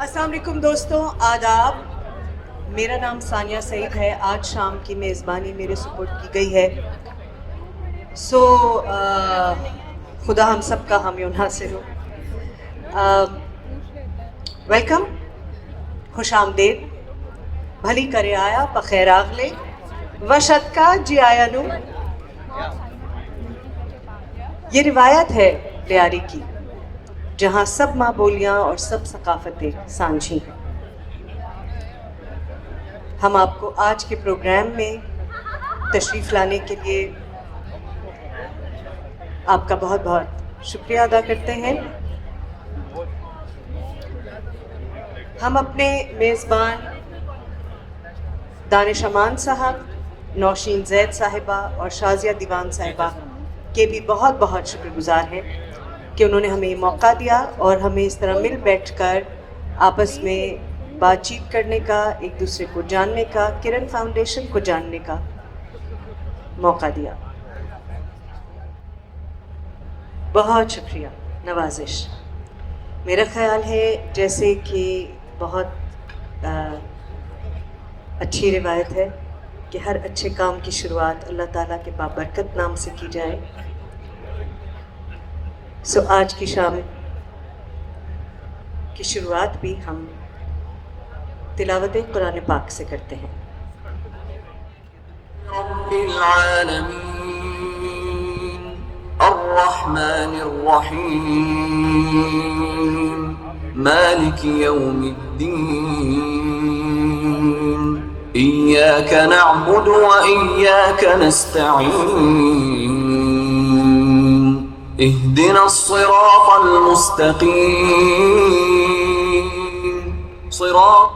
السلام علیکم دوستوں، آداب. میرا نام ثانیہ سعید ہے. آج شام کی میزبانی میرے سپرد کی گئی ہے. خدا ہم سب کا حامی و ناصر ہو. ویلکم، خوش آمدید. بھلی کرے آیا بخیر آغلے وشد کا جی آیا نو. یہ روایت ہے لیاری کی، جہاں سب ماں بولیاں اور سب ثقافتیں سانجھی ہیں. ہم آپ کو آج کے پروگرام میں تشریف لانے کے لیے آپ کا بہت بہت شکریہ ادا کرتے ہیں. ہم اپنے میزبان دانش امان صاحب، نوشین زید صاحبہ اور شازیہ دیوان صاحبہ کے بھی بہت بہت شکر گزار ہیں کہ انہوں نے ہمیں یہ موقع دیا اور ہمیں اس طرح مل بیٹھ کر آپس میں بات چیت کرنے کا، ایک دوسرے کو جاننے کا، کرن فاؤنڈیشن کو جاننے کا موقع دیا. بہت شکریہ، نوازش. میرا خیال ہے جیسے کہ بہت اچھی روایت ہے کہ ہر اچھے کام کی شروعات اللہ تعالیٰ کے بابرکت نام سے کی جائے. آج کی شام کی شروعات بھی ہم تلاوت قرآن پاک سے کرتے ہیں. رب العالمین الرحمن الرحیم مالک یوم الدین ایاک نعبد و ایاک نستعین اهدنا الصراط المستقیم صراط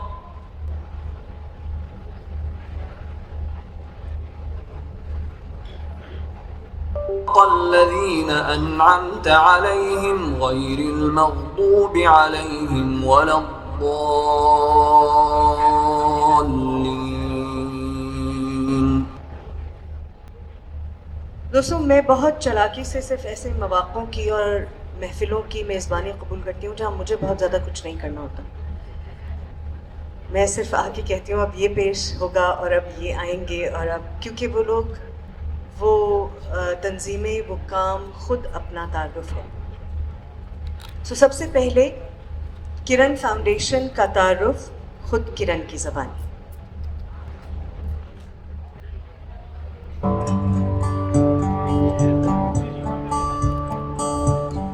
الذين أنعمت عليهم غير المغضوب عليهم ولا الضالين. دوستوں، میں بہت چلاکی سے صرف ایسے مواقعوں کی اور محفلوں کی میزبانی قبول کرتی ہوں جہاں مجھے بہت زیادہ کچھ نہیں کرنا ہوتا. میں صرف آ کے کہتی ہوں اب یہ پیش ہوگا اور اب یہ آئیں گے، اور اب کیونکہ وہ لوگ، وہ تنظیمیں، وہ کام خود اپنا تعارف ہے. سب سے پہلے کرن فاؤنڈیشن کا تعارف خود کرن کی زبانی.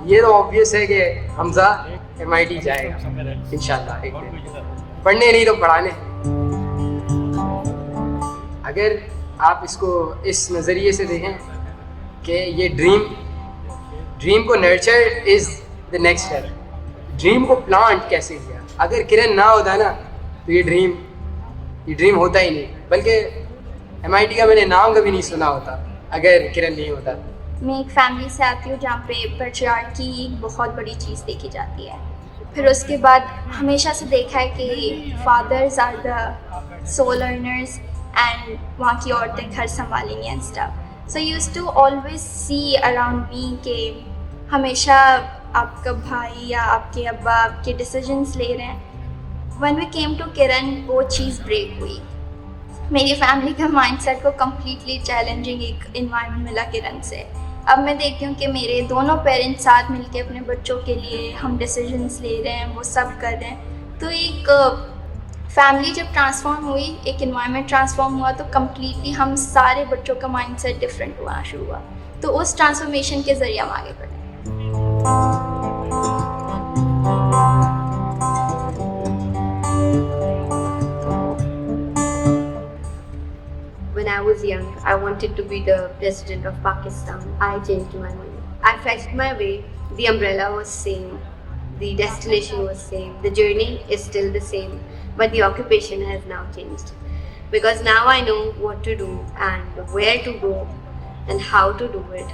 یہ تو آبویس ہے کہ حمزہ MIT جائے گا انشاءاللہ ایک دن، پڑھنے نہیں تو پڑھانے. اگر آپ اس کو اس نظریے سے دیکھیں کہ یہ ڈریم کو nurture is the next step. Dream کو پلانٹ کیسے کیا؟ اگر کرن نہ ہوتا نا تو یہ ڈریم ہوتا ہی نہیں، بلکہ MIT کا میں نے نام کبھی نہیں سنا ہوتا اگر کرن نہیں ہوتا. میں ایک فیملی سے آتی ہوں جہاں پہ پیٹریارکی ایک بہت بڑی چیز دیکھی جاتی ہے. پھر اس کے بعد ہمیشہ سے دیکھا ہے کہ fathers are the sole earners and وہاں کی عورتیں گھر سنبھالیں گی and stuff. So use to always see around me کہ ہمیشا آپ کا بھائی یا آپ کے ابا آپ کے ڈیسیجنس لے رہے ہیں. وین وی کیم ٹو کرن وہ چیز بریک ہوئی. میری فیملی کا مائنڈ سیٹ کو کمپلیٹلی چیلنجنگ ایک انوائرمنٹ ملا کرن سے. اب میں دیکھتی ہوں کہ میرے دونوں پیرنٹس ساتھ مل کے اپنے بچوں کے لیے ہم ڈیسیجنس لے رہے ہیں، وہ سب کر رہے ہیں. تو ایک فیملی جب ٹرانسفارم ہوئی، ایک انوائرمنٹ ٹرانسفارم ہوا، تو کمپلیٹلی ہم سارے بچوں کا مائنڈ سیٹ ڈفرینٹ ہونا شروع ہوا. تو اس ٹرانسفارمیشن کے ذریعے ہم آگے بڑھے. When I was young, I wanted to be the president of Pakistan. I changed my mind. I fetched my way. The umbrella was same. The destination was same. The journey is still the same. But the occupation has now changed. Because now I know what to do and where to go and how to do it.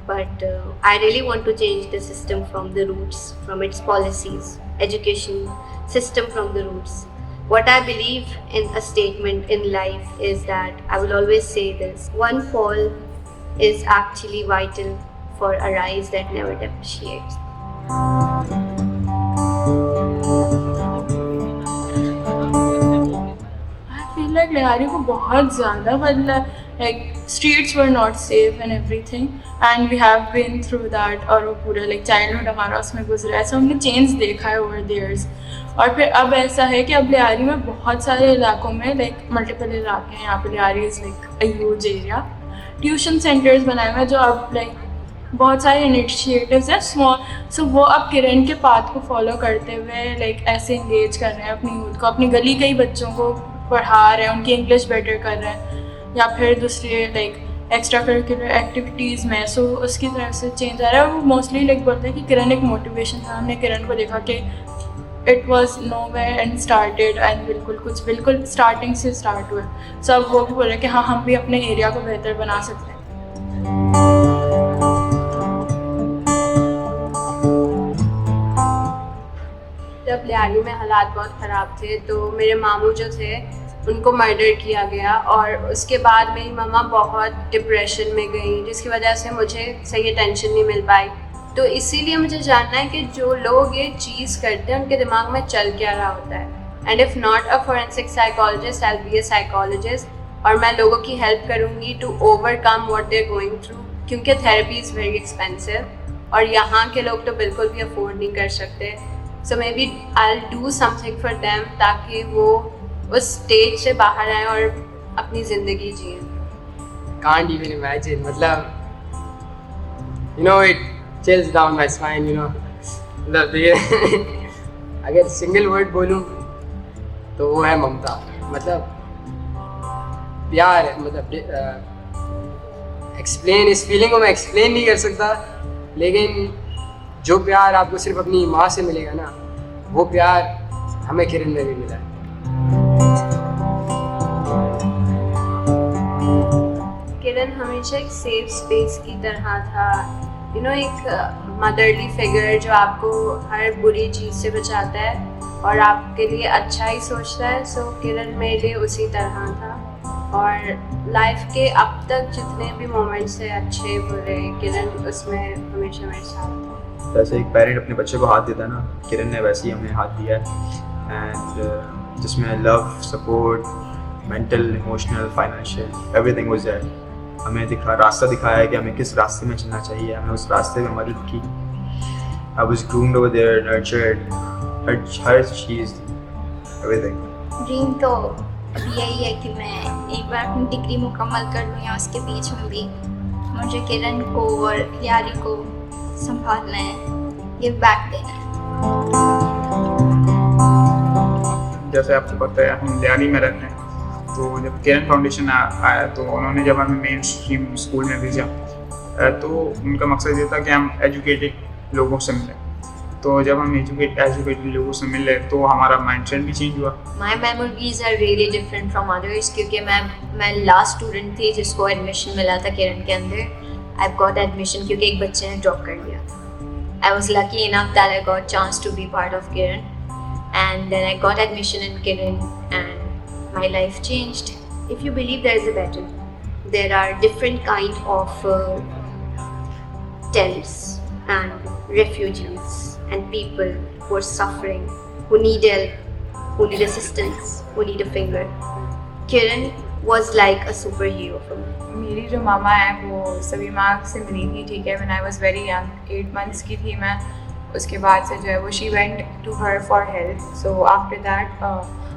But I really want to change the system from the roots, from its policies, education system from the roots. What I believe in a statement in life is that I will always say this: one fall is actually vital for a rise that never depreciates. Lyari کو بہت زیادہ بدلا. Like streets were not safe and everything and we have been through that. اور وہ پورا like childhood ہمارا اس میں گزرا ہے. سو ہم نے چینج دیکھا ہے اوور دی ایئرس. اور پھر اب ایسا ہے کہ اب لیاری میں بہت سارے علاقوں میں لائک ملٹیپل علاقے ہیں. یہاں پہ Lyari is like a huge area. Tuition centres بنائے ہوئے ہیں جو اب لائک بہت سارے انیشیٹیوز ہیں اسمال. سو وہ اب کرن کے پاتھ کو فالو کرتے ہوئے لائک ایسے انگیج کر رہے ہیں اپنی یوتھ کو. اپنی گلی کے ہی بچوں کو پڑھا رہے ہیں, ان کی انگلش بیٹر کر رہے ہیں یا پھر دوسرے لائک ایکسٹرا کریکولر ایکٹیویٹیز میں. سو اس کی طرف سے چینج آ رہا ہے. اور وہ موسٹلی لائک بولتے ہیں کہ کرن ایک موٹیویشن تھا. ہم نے کرن کو دیکھا کہ it was know where and started and بالکل اسٹارٹنگ سے اسٹارٹ ہوئے. سو اب وہ بھی بول رہے ہیں کہ ہاں ہم بھی اپنے ایریا کو بہتر بنا سکتے ہیں. جب لیاری میں حالات بہت خراب تھے تو میرے ماموں جو تھے ان کو مرڈر کیا گیا, اور اس کے بعد میری مما بہت ڈپریشن میں گئی, جس کی وجہ سے مجھے صحیح اٹینشن نہیں مل پائی. تو اسی لیے مجھے جاننا ہے کہ جو لوگ یہ چیز کرتے ہیں ان کے دماغ میں چل کیا رہا ہوتا ہے. And if not a forensic psychologist I will be a psychologist, اور میں لوگوں کی ہیلپ کروں گی to overcome what they going through, کیونکہ تھراپی از ویری ایکسپینسو اور یہاں کے لوگ تو بالکل بھی افورڈ نہیں کر سکتے. So maybe I will do something for them تاکہ وہ اس اسٹیج سے باہر آئیں اور اپنی زندگی جئیں. Can't even imagine. مطلب it chills down my spine. مطلب اگر سنگل ورڈ بولوں تو وہ ہے ممتا. مطلب پیار, مطلب ایکسپلین اس فیلنگ کو میں ایکسپلین نہیں کر سکتا, لیکن جو پیار آپ کو صرف اپنی ماں سے ملے گا نا, وہ پیار ہمیں کرن میں بھی ملا ہے. کرن ہمیشہ ایک سیف اسپیس کی طرح تھا. ایک مدرلی فگر جو آپ کو ہر بری چیز سے بچاتا ہے اور آپ کے لیے اچھا ہی سوچتا ہے. سو کرن میرے لیے اسی طرح تھا, اور لائف کے اب تک جتنے بھی مومنٹس ہیں اچھے برے, کرن اس میں ہمیشہ میرے ساتھ تھا. جیسے ایک پیرنٹ اپنے بچے کو ہاتھ دیتا ہے نا, کرن نے ویسے ہی ہمیں ہاتھ دیا ہے. اینڈ جس میں love, support, mental, emotional, financial, everything was there. ہمیں راستہ دکھایا ہے کہ ہمیں کس راستے میں چلنا چاہیے. ہمیں اس راستے میں مدد کی. I was groomed over there, nurtured, ہر چیز, ایوری تھنگ. ڈریم تو اب یہی ہے کہ میں ایک بار اپنی ڈگری مکمل کر لوں, یا اس کے بیچ میں بھی مجھے کرن کو اور لیاری کو سنبھالنا ہے, گیو بیک دینا ہے. جیسے آپ کو پتہ ہے ہم لیاری میں رہتے ہیں, تو جب کرن فاؤنڈیشن آیا تو انہوں نے جب ہمیں مین اسٹریم اسکول میں بھیجا تو ان کا مقصد یہ تھا کہ ہم ایجوکیٹڈ لوگوں سے ملیں. تو جب ہم ایجوکیٹڈ لوگوں سے ملے تو ہمارا مائنڈ سیٹ بھی چینج ہوا. My memories are really different from others, کیونکہ میں لاسٹ اسٹوڈنٹ تھی جس کو ایڈمیشن ملا تھا کرن کے اندر. آئی گاٹ ایڈمیشن کیونکہ ایک بچے نے ڈراپ کر لیا تھا. I was lucky enough that I got chance to be part of کرن, and then I got admission in کرن and my life changed. If you believe there is a better, there are different kind of tents and refugees and people who are suffering, who need help, who need assistance, who need a finger. Kiran was like a superhero for me. میری جو ماما ہے وہ سبیما سے ملی تھی, ٹھیک ہے, when I was very young, 8 months کی تھی میں. اس کے بعد سے جو ہے وہ she went to her for help. So after that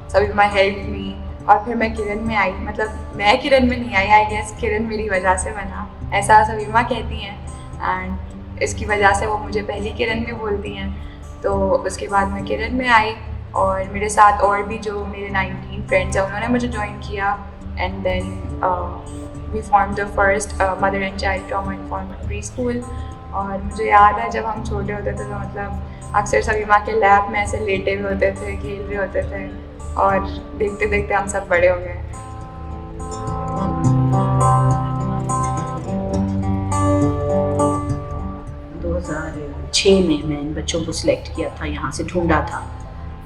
سبیما helped me. اور پھر میں کرن میں آئی. مطلب میں کرن میں نہیں آئی, آئی گیس کرن میری وجہ سے بنا, ایسا سبیما کہتی ہیں. اینڈ اس کی وجہ سے وہ مجھے پہلی کرن بھی بولتی ہیں. تو اس کے بعد میں کرن میں آئی, اور میرے ساتھ اور بھی جو میرے 19 فرینڈس ہیں انہوں نے مجھے جوائن کیا. And then we form the first mother and child trauma informed preschool. اور مجھے یاد ہے جب ہم چھوٹے ہوتے تھے تو مطلب اکثر سبیما کے لیب میں ایسے لیٹے ہوئے ہوتے تھے, کھیل رہے ہوتے تھے, اور دیکھتے دیکھتے ہم سب بڑے ہو گئے. 2006 میں ان بچوں کو سلیکٹ کیا تھا, یہاں سے ڈھونڈا تھا.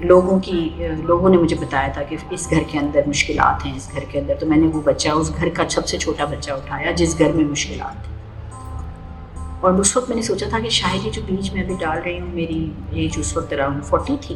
لوگوں نے مجھے بتایا تھا کہ اس گھر کے اندر مشکلات ہیں, اس گھر کے اندر. تو میں نے وہ بچہ, اس گھر کا سب سے چھوٹا بچہ اٹھایا جس گھر میں مشکلات تھیں. اور اس وقت میں نے سوچا تھا کہ شاید یہ جو بیچ میں ابھی ڈال رہی ہوں, میری ایج اس وقت اراؤنڈ 40 تھی,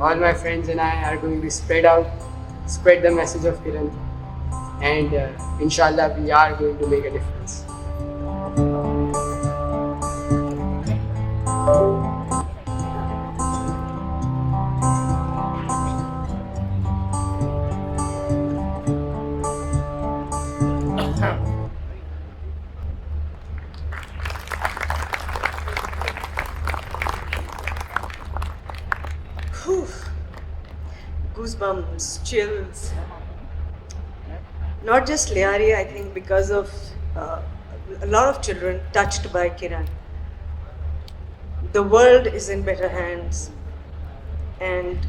all my friends and I are going to spread the message of Kiran, and inshallah we are going to make a difference. Goosebumps, chills. Not just Liari, I think because of a lot of children touched by Kiran. The world is in better hands, and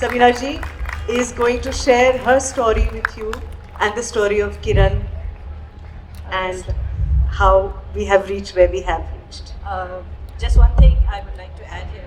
Sabina ji is going to share her story with you and the story of Kiran and how we have reached where we have reached. Just one thing I would like to add here.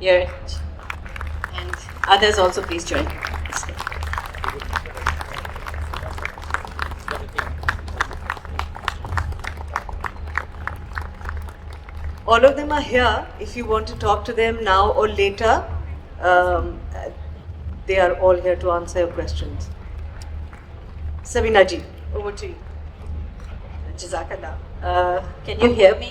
here and others also please join. All of them are here. If you want to talk to them now or later, they are all here to answer your questions. Sabina ji, over to you. Jazakallah. Can you hear me?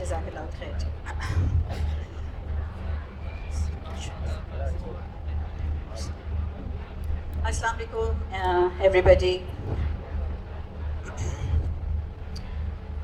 Jazakallah khair ji. Assalamu alaikum everybody.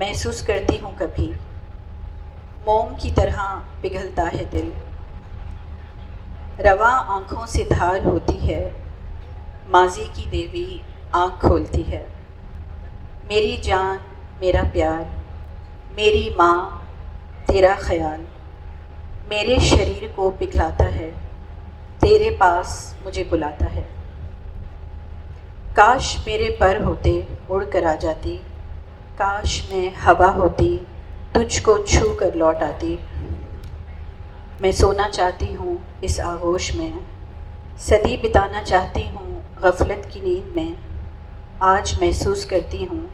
محسوس کرتی ہوں کبھی موم کی طرح پگھلتا ہے دل، رواں آنکھوں سے دھار ہوتی ہے، ماضی کی دیوی آنکھ کھولتی ہے۔ میری جان میرا پیار، میری ماں تیرا خیال، میرے شریر کو پگھلاتا ہے، تیرے پاس مجھے بلاتا ہے۔ کاش میرے پر ہوتے اڑ کر آ جاتی، کاش میں ہوا ہوتی تجھ کو چھو کر لوٹ آتی۔ میں سونا چاہتی ہوں اس آغوش میں، صدی بتانا چاہتی ہوں غفلت کی نیند میں۔ آج محسوس کرتی ہوں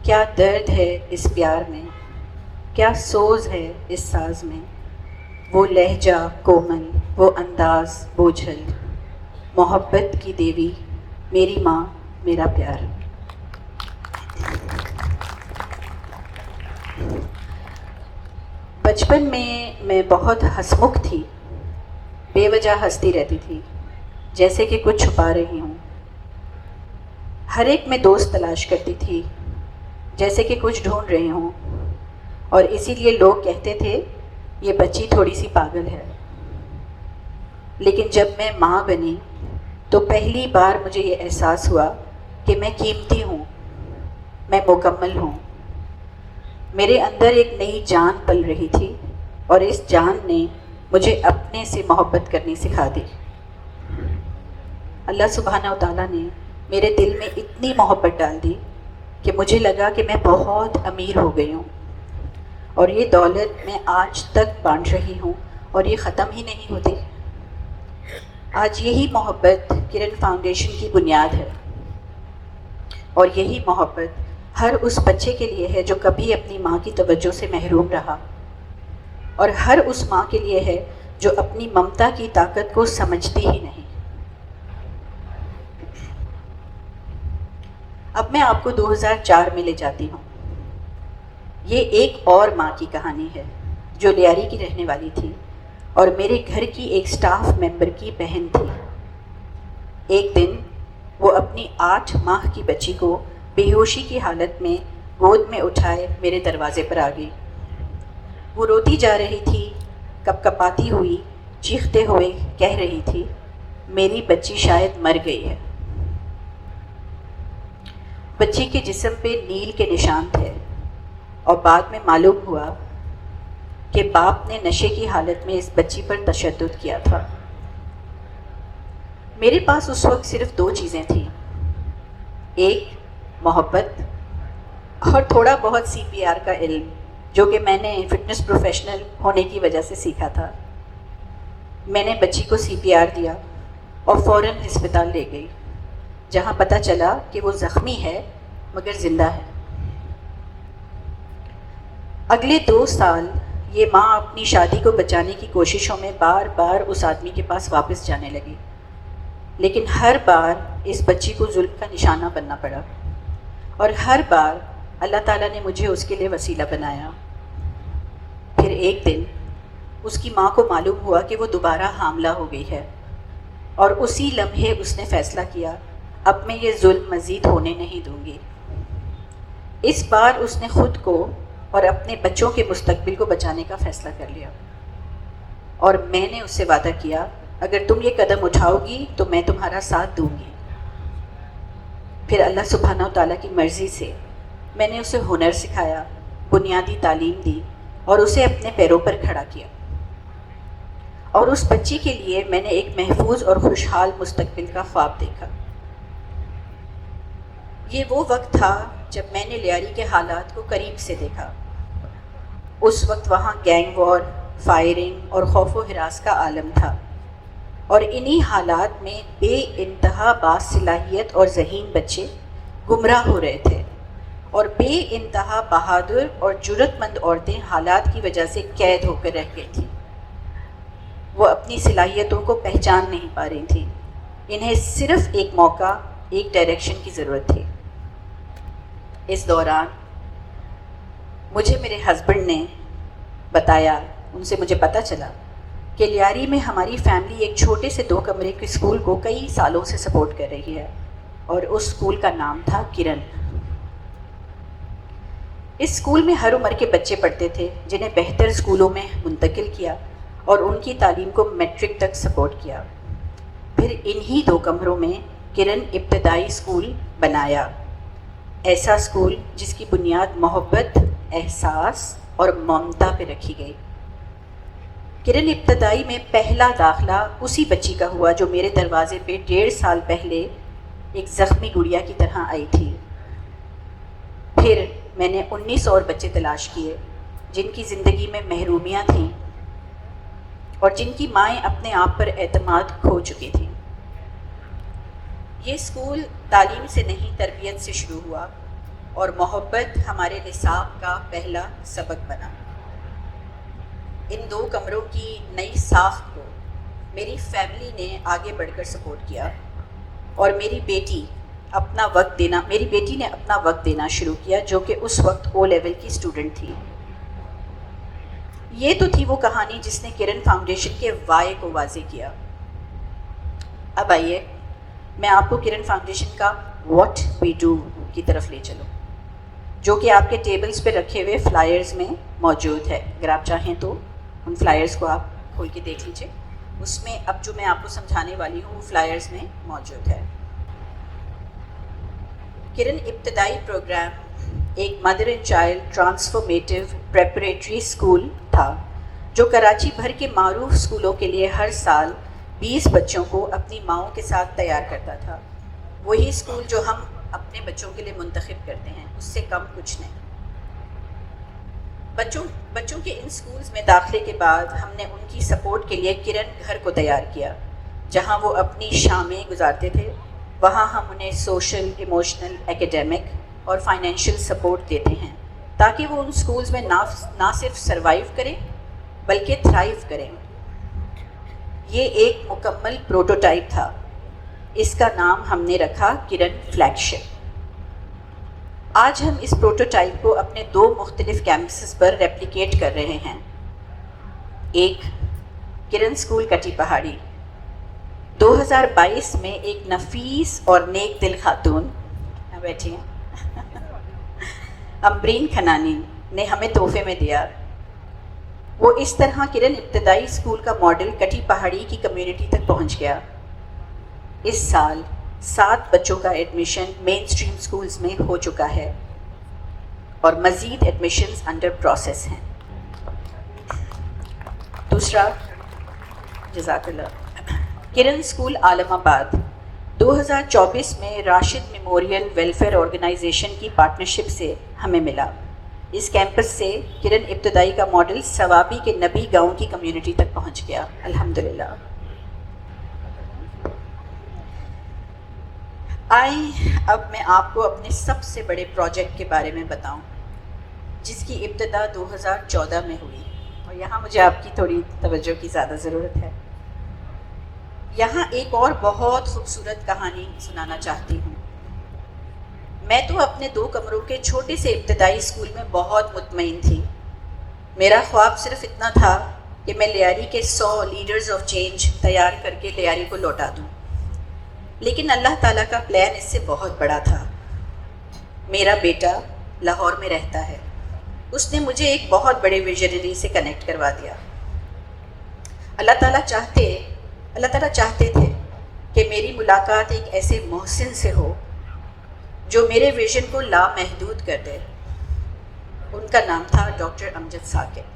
کیا درد ہے اس پیار میں، کیا سوز ہے اس ساز میں۔ وہ لہجہ کومل، وہ انداز بوجھل، محبت کی دیوی میری ماں میرا پیار۔ بچپن میں بہت ہنسمکھ تھی، بے وجہ ہنستی رہتی تھی، جیسے کہ کچھ چھپا رہی ہوں۔ ہر ایک میں دوست تلاش کرتی تھی، جیسے کہ کچھ ڈھونڈ رہی ہوں، اور اسی لیے لوگ کہتے تھے یہ بچی تھوڑی سی پاگل ہے۔ لیکن جب میں ماں بنی تو پہلی بار مجھے یہ احساس ہوا کہ میں قیمتی ہوں، میں مکمل ہوں۔ میرے اندر ایک نئی جان پل رہی تھی، اور اس جان نے مجھے اپنے سے محبت کرنی سکھا دی۔ اللہ سبحانہ و تعالیٰ نے میرے دل میں اتنی محبت ڈال دی کہ مجھے لگا کہ میں بہت امیر ہو گئی ہوں، اور یہ دولت میں آج تک بانٹ رہی ہوں، اور یہ ختم ہی نہیں ہوتی۔ آج یہی محبت کرن فاؤنڈیشن کی بنیاد ہے، اور یہی محبت ہر اس بچے کے لیے ہے جو کبھی اپنی ماں کی توجہ سے محروم رہا، اور ہر اس ماں کے لیے ہے جو اپنی ممتا کی طاقت کو سمجھتی ہی نہیں۔ اب میں آپ کو 2004 میں لے جاتی ہوں۔ یہ ایک اور ماں کی کہانی ہے جو لیاری کی رہنے والی تھی، اور میرے گھر کی ایک سٹاف ممبر کی بہن تھی۔ ایک دن وہ اپنی 8 ماہ کی بچی کو بے ہوشی کی حالت میں گود میں اٹھائے میرے دروازے پر آ گئی۔ وہ روتی جا رہی تھی، کپ کپاتی ہوئی، چیختے ہوئے کہہ رہی تھی میری بچی شاید مر گئی ہے۔ بچی کے جسم پہ نیل کے نشان تھے، اور بعد میں معلوم ہوا کہ باپ نے نشے کی حالت میں اس بچی پر تشدد کیا تھا۔ میرے پاس اس وقت صرف 2 چیزیں تھیں، ایک محبت اور تھوڑا بہت CPR کا علم، جو کہ میں نے فٹنس پروفیشنل ہونے کی وجہ سے سیکھا تھا۔ میں نے بچی کو CPR دیا اور فوراً ہسپتال لے گئی، جہاں پتہ چلا کہ وہ زخمی ہے مگر زندہ ہے۔ اگلے 2 سال یہ ماں اپنی شادی کو بچانے کی کوششوں میں بار بار اس آدمی کے پاس واپس جانے لگی، لیکن ہر بار اس بچی کو ظلم کا نشانہ بننا پڑا، اور ہر بار اللہ تعالیٰ نے مجھے اس کے لیے وسیلہ بنایا۔ پھر ایک دن اس کی ماں کو معلوم ہوا کہ وہ دوبارہ حاملہ ہو گئی ہے، اور اسی لمحے اس نے فیصلہ کیا اب میں یہ ظلم مزید ہونے نہیں دوں گی۔ اس بار اس نے خود کو اور اپنے بچوں کے مستقبل کو بچانے کا فیصلہ کر لیا، اور میں نے اس سے وعدہ کیا اگر تم یہ قدم اٹھاؤ گی تو میں تمہارا ساتھ دوں گی۔ پھر اللہ سبحانہ و تعالیٰ کی مرضی سے میں نے اسے ہنر سکھایا، بنیادی تعلیم دی، اور اسے اپنے پیروں پر کھڑا کیا، اور اس بچی کے لیے میں نے ایک محفوظ اور خوشحال مستقبل کا خواب دیکھا۔ یہ وہ وقت تھا جب میں نے لیاری کے حالات کو قریب سے دیکھا۔ اس وقت وہاں گینگ وار، فائرنگ اور خوف و ہراس کا عالم تھا، اور انہی حالات میں بے انتہا باصلاحیت اور ذہین بچے گمراہ ہو رہے تھے، اور بے انتہا بہادر اور جرأت مند عورتیں حالات کی وجہ سے قید ہو کر رہ گئی تھیں۔ وہ اپنی صلاحیتوں کو پہچان نہیں پا رہی تھیں، انہیں صرف ایک موقع، ایک ڈائریکشن کی ضرورت تھی۔ اس دوران مجھے میرے ہسبینڈ نے بتایا، ان سے مجھے پتہ چلا کہ لیاری میں ہماری فیملی ایک چھوٹے سے 2 کمرے کے اسکول کو کئی سالوں سے سپورٹ کر رہی ہے، اور اس اسکول کا نام تھا کرن۔ اس اسکول میں ہر عمر کے بچے پڑھتے تھے جنہیں بہتر اسکولوں میں منتقل کیا اور ان کی تعلیم کو میٹرک تک سپورٹ کیا. پھر انہی 2 کمروں میں کرن ابتدائی اسکول بنایا، ایسا اسکول جس کی بنیاد محبت، احساس اور ممتا پہ رکھی گئی. کرن ابتدائی میں پہلا داخلہ اسی بچی کا ہوا جو میرے دروازے پہ 1.5 سال پہلے ایک زخمی گڑیا کی طرح آئی تھی. پھر میں نے 19 اور بچے تلاش کیے جن کی زندگی میں محرومیاں تھیں اور جن کی مائیں اپنے آپ پر اعتماد کھو چکی تھیں. یہ اسکول تعلیم سے نہیں تربیت سے شروع ہوا اور محبت ہمارے نصاب کا پہلا سبق بنا. ان 2 کمروں کی نئی ساخت کو میری فیملی نے آگے بڑھ کر سپورٹ کیا اور میری بیٹی نے اپنا وقت دینا شروع کیا جو کہ اس وقت او لیول کی اسٹوڈنٹ تھی. یہ تو تھی وہ کہانی جس نے کرن فاؤنڈیشن کے وائی کو واضح کیا. اب آئیے میں آپ کو کرن فاؤنڈیشن کا واٹ وی ڈو کی طرف لے چلوں، جو کہ آپ کے ٹیبلز پہ رکھے ہوئے فلائرز میں موجود ہے. اگر آپ چاہیں تو ان فلائرز کو آپ کھول کے دیکھ لیجیے. اس میں اب جو میں آپ کو سمجھانے والی ہوں وہ فلائرز میں موجود ہے. کرن ابتدائی پروگرام ایک mother and child transformative preparatory school تھا جو کراچی بھر کے معروف اسکولوں کے لیے ہر سال 20 بچوں کو اپنی ماؤں کے ساتھ تیار کرتا تھا. وہی اسکول جو ہم اپنے بچوں کے لیے منتخب کرتے ہیں، اس سے کم کچھ نہیں. بچوں کے ان اسکولز میں داخلے کے بعد ہم نے ان کی سپورٹ کے لیے کرن گھر کو تیار کیا جہاں وہ اپنی شامیں گزارتے تھے. وہاں ہم انہیں سوشل، ایموشنل، ایکیڈیمک اور فائنینشیل سپورٹ دیتے ہیں تاکہ وہ ان اسکولز میں نہ صرف سروائیو کریں بلکہ تھرائیو کریں. یہ ایک مکمل پروٹوٹائپ تھا. اس کا نام ہم نے رکھا کرن فلیگ شپ. آج ہم اس پروٹوٹائپ کو اپنے 2 مختلف کیمپسز پر ریپلیکیٹ کر رہے ہیں. ایک کرن اسکول کٹی پہاڑی. 2022 میں ایک نفیس اور نیک دل خاتون بیٹھی ہیں امبرین کھنانی نے ہمیں تحفے میں دیا. وہ اس طرح کرن ابتدائی اسکول کا ماڈل کٹی پہاڑی کی کمیونٹی تک پہنچ گیا. اس سال 7 بچوں کا ایڈمیشن مین اسٹریم اسکولز میں ہو چکا ہے اور مزید ایڈمیشنز انڈر پروسیس ہیں. دوسرا، جزاک اللہ، کرن اسکول عالم آباد 2024 میں راشد میموریل ویلفیئر آرگنائزیشن کی پارٹنرشپ سے ہمیں ملا. اس کیمپس سے کرن ابتدائی کا ماڈل ثوابی کے نبی گاؤں کی کمیونٹی تک پہنچ گیا، الحمدللہ. آئیں اب میں آپ کو اپنے سب سے بڑے پروجیکٹ کے بارے میں بتاؤں جس کی ابتدا 2014 میں ہوئی، اور یہاں مجھے آپ کی تھوڑی توجہ کی زیادہ ضرورت ہے. یہاں ایک اور بہت خوبصورت کہانی سنانا چاہتی ہوں. میں تو اپنے 2 کمروں کے چھوٹے سے ابتدائی اسکول میں بہت مطمئن تھی. میرا خواب صرف اتنا تھا کہ میں لیاری کے 100 لیڈرز آف چینج تیار کر کے لیاری کو لوٹا دوں. لیکن اللہ تعالیٰ کا پلان اس سے بہت بڑا تھا. میرا بیٹا لاہور میں رہتا ہے. اس نے مجھے ایک بہت بڑے ویژنری سے کنیکٹ کروا دیا. اللہ تعالیٰ چاہتے تھے کہ میری ملاقات ایک ایسے محسن سے ہو جو میرے ویژن کو لامحدود کر دے. ان کا نام تھا ڈاکٹر امجد ثاقب.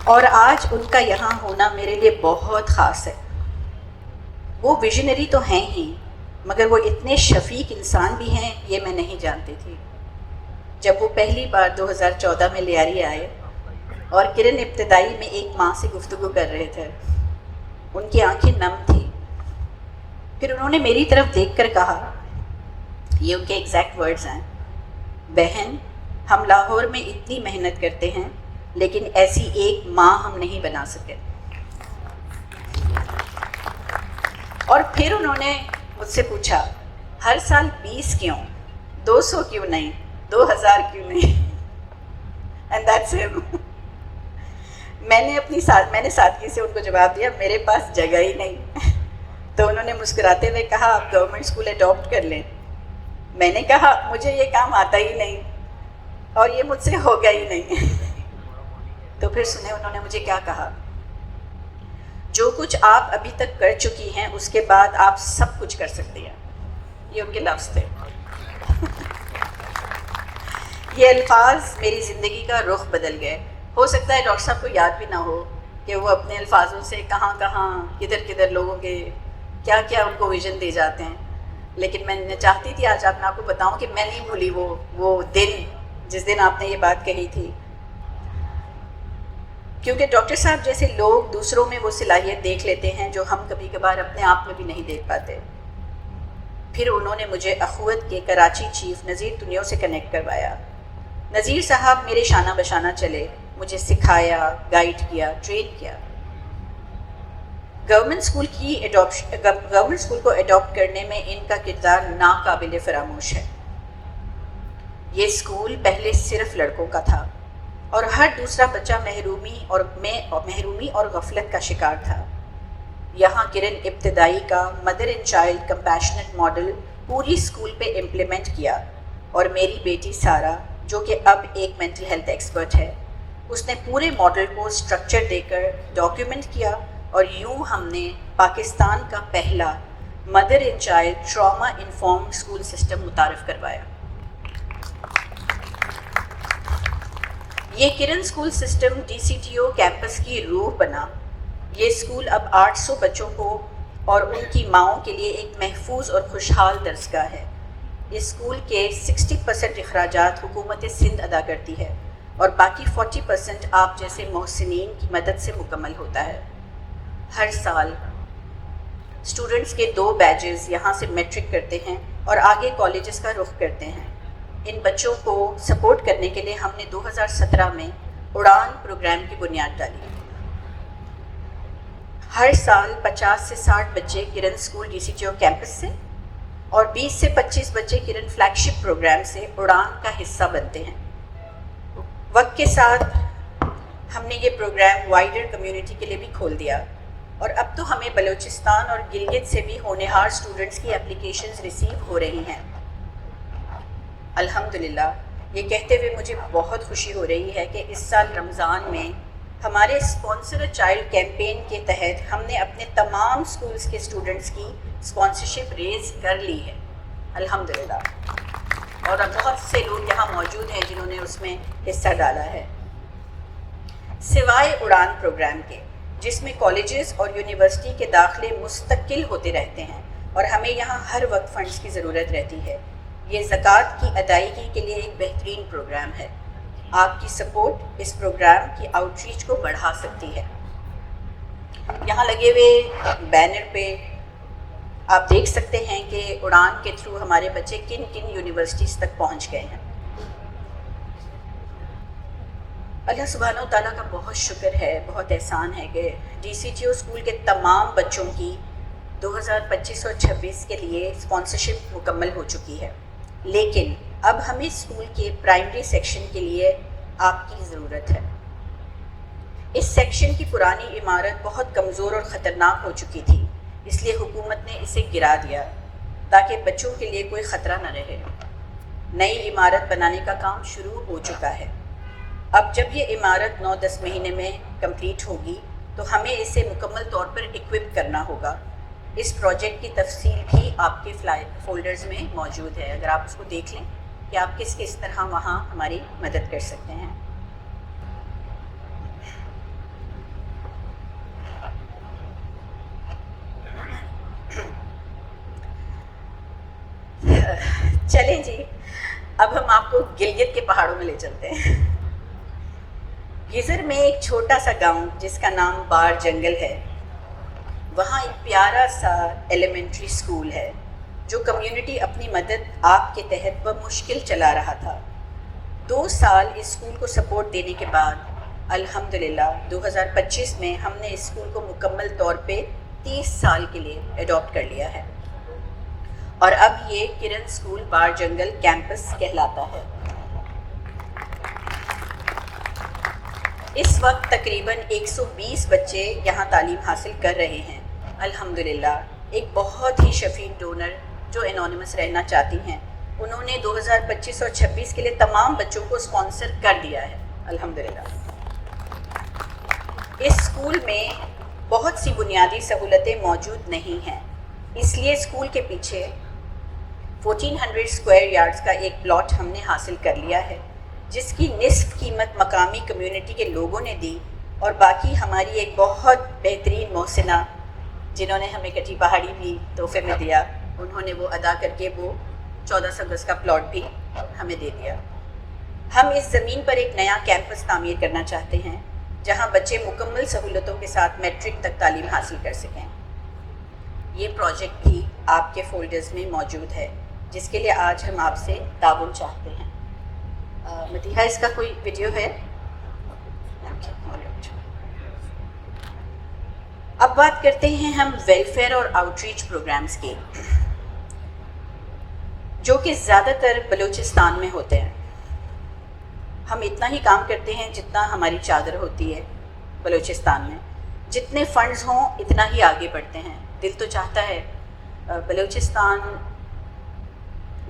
اور آج ان کا یہاں ہونا میرے لیے بہت خاص ہے. وہ ویژنری تو ہیں ہی مگر وہ اتنے شفیق انسان بھی ہیں یہ میں نہیں جانتی تھی. جب وہ پہلی بار 2014 میں لیاری آئے اور کرن ابتدائی میں ایک ماں سے گفتگو کر رہے تھے، ان کی آنکھیں نم تھیں. پھر انہوں نے میری طرف دیکھ کر کہا، یہ ان کے ایگزیکٹ ورڈز ہیں، بہن ہم لاہور میں اتنی محنت کرتے ہیں لیکن ایسی ایک ماں ہم نہیں بنا سکے. اور پھر انہوں نے مجھ سے پوچھا، ہر سال 20 کیوں، 200 کیوں نہیں، 2000 کیوں نہیں؟ اینڈ دیٹس ہم. میں نے سادگی سے ان کو جواب دیا، میرے پاس جگہ ہی نہیں. تو انہوں نے مسکراتے ہوئے کہا، آپ گورنمنٹ اسکول اڈاپٹ کر لیں. میں نے کہا مجھے یہ کام آتا ہی نہیں اور یہ مجھ سے ہوگا ہی نہیں. تو پھر سنیں انہوں نے مجھے کیا کہا. جو کچھ آپ ابھی تک کر چکی ہیں اس کے بعد آپ سب کچھ کر سکتی ہیں. یہ ان کے لفظ تھے. یہ الفاظ میری زندگی کا رخ بدل گئے. ہو سکتا ہے ڈاکٹر صاحب کو یاد بھی نہ ہو کہ وہ اپنے الفاظوں سے کہاں کہاں کدھر کدھر لوگوں کے کیا کیا ان کو ویژن دے جاتے ہیں. لیکن میں چاہتی تھی آج آپ کو بتاؤں کہ میں نہیں بھولی وہ دن جس دن آپ نے یہ بات کہی تھی. کیونکہ ڈاکٹر صاحب جیسے لوگ دوسروں میں وہ صلاحیت دیکھ لیتے ہیں جو ہم کبھی کبھار اپنے آپ میں بھی نہیں دیکھ پاتے. پھر انہوں نے مجھے اخوت کے کراچی چیف نذیر تنیو سے کنیکٹ کروایا. نذیر صاحب میرے شانہ بشانہ چلے, مجھے سکھایا, گائیڈ کیا, ٹرین کیا. گورنمنٹ اسکول کو اڈاپٹ کرنے میں ان کا کردار ناقابل فراموش ہے. یہ اسکول پہلے صرف لڑکوں کا تھا اور ہر دوسرا بچہ محرومی اور غفلت کا شکار تھا. یہاں کرن ابتدائی کا mother and child compassionate model پوری اسکول پہ امپلیمنٹ کیا, اور میری بیٹی سارا جو کہ اب ایک مینٹل ہیلتھ ایکسپرٹ ہے, اس نے پورے ماڈل کو اسٹرکچر دے کر ڈاکیومنٹ کیا, اور یوں ہم نے پاکستان کا پہلا mother and child trauma informed school system متعارف کروایا. یہ کرن اسکول سسٹم DCTO کیمپس کی روح بنا. یہ اسکول اب 800 بچوں کو اور ان کی ماؤں کے لیے ایک محفوظ اور خوشحال درسگاہ ہے. اس اسکول کے 60% اخراجات حکومت سندھ ادا کرتی ہے اور باقی 40% آپ جیسے محسنین کی مدد سے مکمل ہوتا ہے. ہر سال اسٹوڈنٹس کے 2 بیچز یہاں سے میٹرک کرتے ہیں اور آگے کالجز کا رخ کرتے ہیں. ان بچوں کو سپورٹ کرنے کے لیے ہم نے 2017 میں اڑان پروگرام کی بنیاد ڈالی. ہر سال 50 سے 60 بچے کرن اسکول DCTO کیمپس سے اور 20 سے 25 بچے کرن فلیگ شپ پروگرام سے اڑان کا حصہ بنتے ہیں. وقت کے ساتھ ہم نے یہ پروگرام وائڈر کمیونٹی کے لیے بھی کھول دیا, اور اب تو ہمیں بلوچستان اور گلگت سے بھی ہونہار اسٹوڈنٹس کی اپلیکیشنز ریسیو ہو رہی ہیں. الحمدللہ یہ کہتے ہوئے مجھے بہت خوشی ہو رہی ہے کہ اس سال رمضان میں ہمارے اسپانسر چائلڈ کیمپین کے تحت ہم نے اپنے تمام اسکولس کے اسٹوڈنٹس کی اسپانسرشپ ریز کر لی ہے الحمدللہ, اور اب بہت سے لوگ یہاں موجود ہیں جنہوں نے اس میں حصہ ڈالا ہے. سوائے اڑان پروگرام کے جس میں کالجز اور یونیورسٹی کے داخلے مستقل ہوتے رہتے ہیں اور ہمیں یہاں ہر وقت فنڈز کی ضرورت رہتی ہے, یہ زکوٰۃ کی ادائیگی کے لیے ایک بہترین پروگرام ہے. آپ کی سپورٹ اس پروگرام کی آؤٹ ریچ کو بڑھا سکتی ہے. یہاں لگے ہوئے بینر پہ آپ دیکھ سکتے ہیں کہ اڑان کے تھرو ہمارے بچے کن کن یونیورسٹیز تک پہنچ گئے ہیں. اللہ سبحانہ و تعالیٰ کا بہت شکر ہے, بہت احسان ہے کہ DCTO اسکول کے تمام بچوں کی 2025 اور 26 کے لیے اسپانسرشپ مکمل ہو چکی ہے. لیکن اب ہمیں اسکول کے پرائمری سیکشن کے لیے آپ کی ضرورت ہے. اس سیکشن کی پرانی عمارت بہت کمزور اور خطرناک ہو چکی تھی, اس لیے حکومت نے اسے گرا دیا تاکہ بچوں کے لیے کوئی خطرہ نہ رہے. نئی عمارت بنانے کا کام شروع ہو چکا ہے. اب جب یہ عمارت 9-10 مہینے میں کمپلیٹ ہوگی تو ہمیں اسے مکمل طور پر اکوپ کرنا ہوگا. اس پروجیکٹ کی تفصیل بھی آپ کے فولڈرز میں موجود ہے, اگر آپ اس کو دیکھ لیں کہ آپ کس طرح وہاں ہماری مدد کر سکتے ہیں. چلیں جی, اب ہم آپ کو گلگت کے پہاڑوں میں لے چلتے ہیں. گیزر میں ایک چھوٹا سا گاؤں جس کا نام بار جنگل ہے, وہاں ایک پیارا سا ایلیمنٹری اسکول ہے جو کمیونٹی اپنی مدد آپ کے تحت بمشکل چلا رہا تھا. 2 سال اس اسکول کو سپورٹ دینے کے بعد الحمدللہ 2025 میں ہم نے اس اسکول کو مکمل طور پہ 30 سال کے لیے ایڈاپٹ کر لیا ہے, اور اب یہ کرن اسکول بار جنگل کیمپس کہلاتا ہے. اس وقت تقریباً 120 بچے یہاں تعلیم حاصل کر رہے ہیں الحمدللہ. ایک بہت ہی شفیق ڈونر جو انونیمس رہنا چاہتی ہیں انہوں نے 2025 اور 26 کے لیے تمام بچوں کو اسپانسر کر دیا ہے الحمدللہ۔ اس اسکول میں بہت سی بنیادی سہولتیں موجود نہیں ہیں، اس لیے اسکول کے پیچھے 1400 اسکوائر یارڈز کا ایک پلاٹ ہم نے حاصل کر لیا ہے، جس کی نصف قیمت مقامی کمیونٹی کے لوگوں نے دی، اور باقی ہماری ایک بہت بہترین محسنہ جنہوں نے ہمیں کٹی پہاڑی بھی تحفے میں دیا، انہوں نے وہ ادا کر کے وہ 1400 گز کا پلاٹ بھی ہمیں دے دیا۔ ہم اس زمین پر ایک نیا کیمپس تعمیر کرنا چاہتے ہیں جہاں بچے مکمل سہولتوں کے ساتھ میٹرک تک تعلیم حاصل کر سکیں۔ یہ پروجیکٹ بھی آپ کے فولڈرز میں موجود ہے، جس کے لیے آج ہم آپ سے تعاون چاہتے ہیں۔ مدیحہ، اس کا کوئی ویڈیو ہے؟ اب بات کرتے ہیں ہم ویلفیئر اور آؤٹ ریچ پروگرامز کی، جو کہ زیادہ تر بلوچستان میں ہوتے ہیں۔ ہم اتنا ہی کام کرتے ہیں جتنا ہماری چادر ہوتی ہے بلوچستان میں، جتنے فنڈز ہوں اتنا ہی آگے بڑھتے ہیں۔ دل تو چاہتا ہے بلوچستان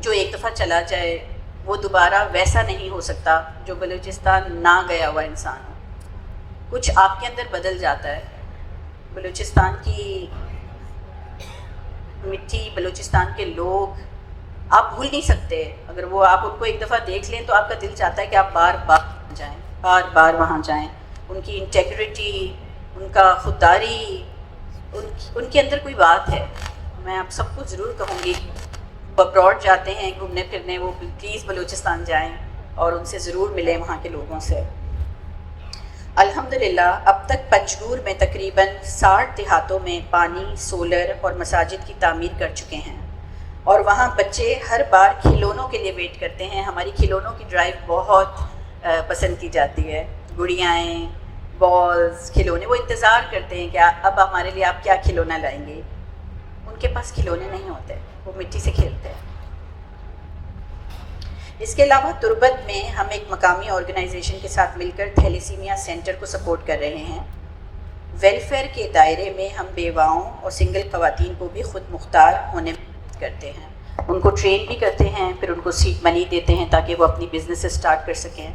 جو ایک دفعہ چلا جائے وہ دوبارہ ویسا نہیں ہو سکتا جو بلوچستان نہ گیا ہوا انسان ہو۔ کچھ آپ کے اندر بدل جاتا ہے، بلوچستان کی مٹی، بلوچستان کے لوگ آپ بھول نہیں سکتے۔ اگر وہ آپ ان کو ایک دفعہ دیکھ لیں تو آپ کا دل چاہتا ہے کہ آپ بار بار وہاں جائیں۔ ان کی انٹیگریٹی، ان کا خودداری، ان کے اندر کوئی بات ہے۔ میں آپ سب کو ضرور کہوں گی، ابراڈ جاتے ہیں گھومنے پھرنے، وہ پلیز بلوچستان جائیں اور ان سے ضرور ملیں، وہاں کے لوگوں سے۔ الحمدللہ اب تک پنجگور میں تقریباً 60 دیہاتوں میں پانی، سولر اور مساجد کی تعمیر کر چکے ہیں، اور وہاں بچے ہر بار کھلونوں کے لیے ویٹ کرتے ہیں۔ ہماری کھلونوں کی ڈرائیو بہت پسند کی جاتی ہے، گڑیائیں، بالز، کھلونے، وہ انتظار کرتے ہیں کہ اب ہمارے لیے آپ کیا کھلونا لائیں گے۔ ان کے پاس کھلونے نہیں ہوتے، وہ مٹی سے کھیلتے ہیں۔ اس کے علاوہ تربت میں ہم ایک مقامی آرگنائزیشن کے ساتھ مل کر تھیلیسیمیا سینٹر کو سپورٹ کر رہے ہیں۔ ویلفیئر کے دائرے میں ہم بیواؤں اور سنگل خواتین کو بھی خود مختار ہونے میں مدد کرتے ہیں، ان کو ٹرین بھی کرتے ہیں، پھر ان کو سیڈ منی دیتے ہیں تاکہ وہ اپنی بزنس اسٹارٹ کر سکیں،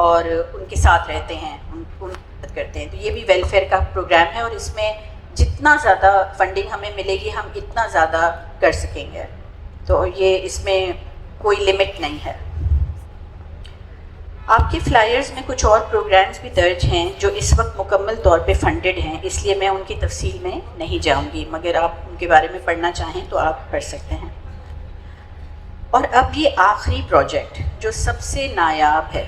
اور ان کے ساتھ رہتے ہیں، ان مدد کرتے ہیں۔ تو یہ بھی ویلفیئر کا پروگرام ہے، اور اس میں جتنا زیادہ فنڈنگ ہمیں ملے گی ہم اتنا زیادہ کر سکیں گے، تو یہ اس میں کوئی لمٹ نہیں ہے۔ آپ کے فلائرز میں کچھ اور پروگرامز بھی درج ہیں جو اس وقت مکمل طور پہ فنڈڈ ہیں، اس لیے میں ان کی تفصیل میں نہیں جاؤں گی، مگر آپ ان کے بارے میں پڑھنا چاہیں تو آپ پڑھ سکتے ہیں۔ اور اب یہ آخری پروجیکٹ جو سب سے نایاب ہے،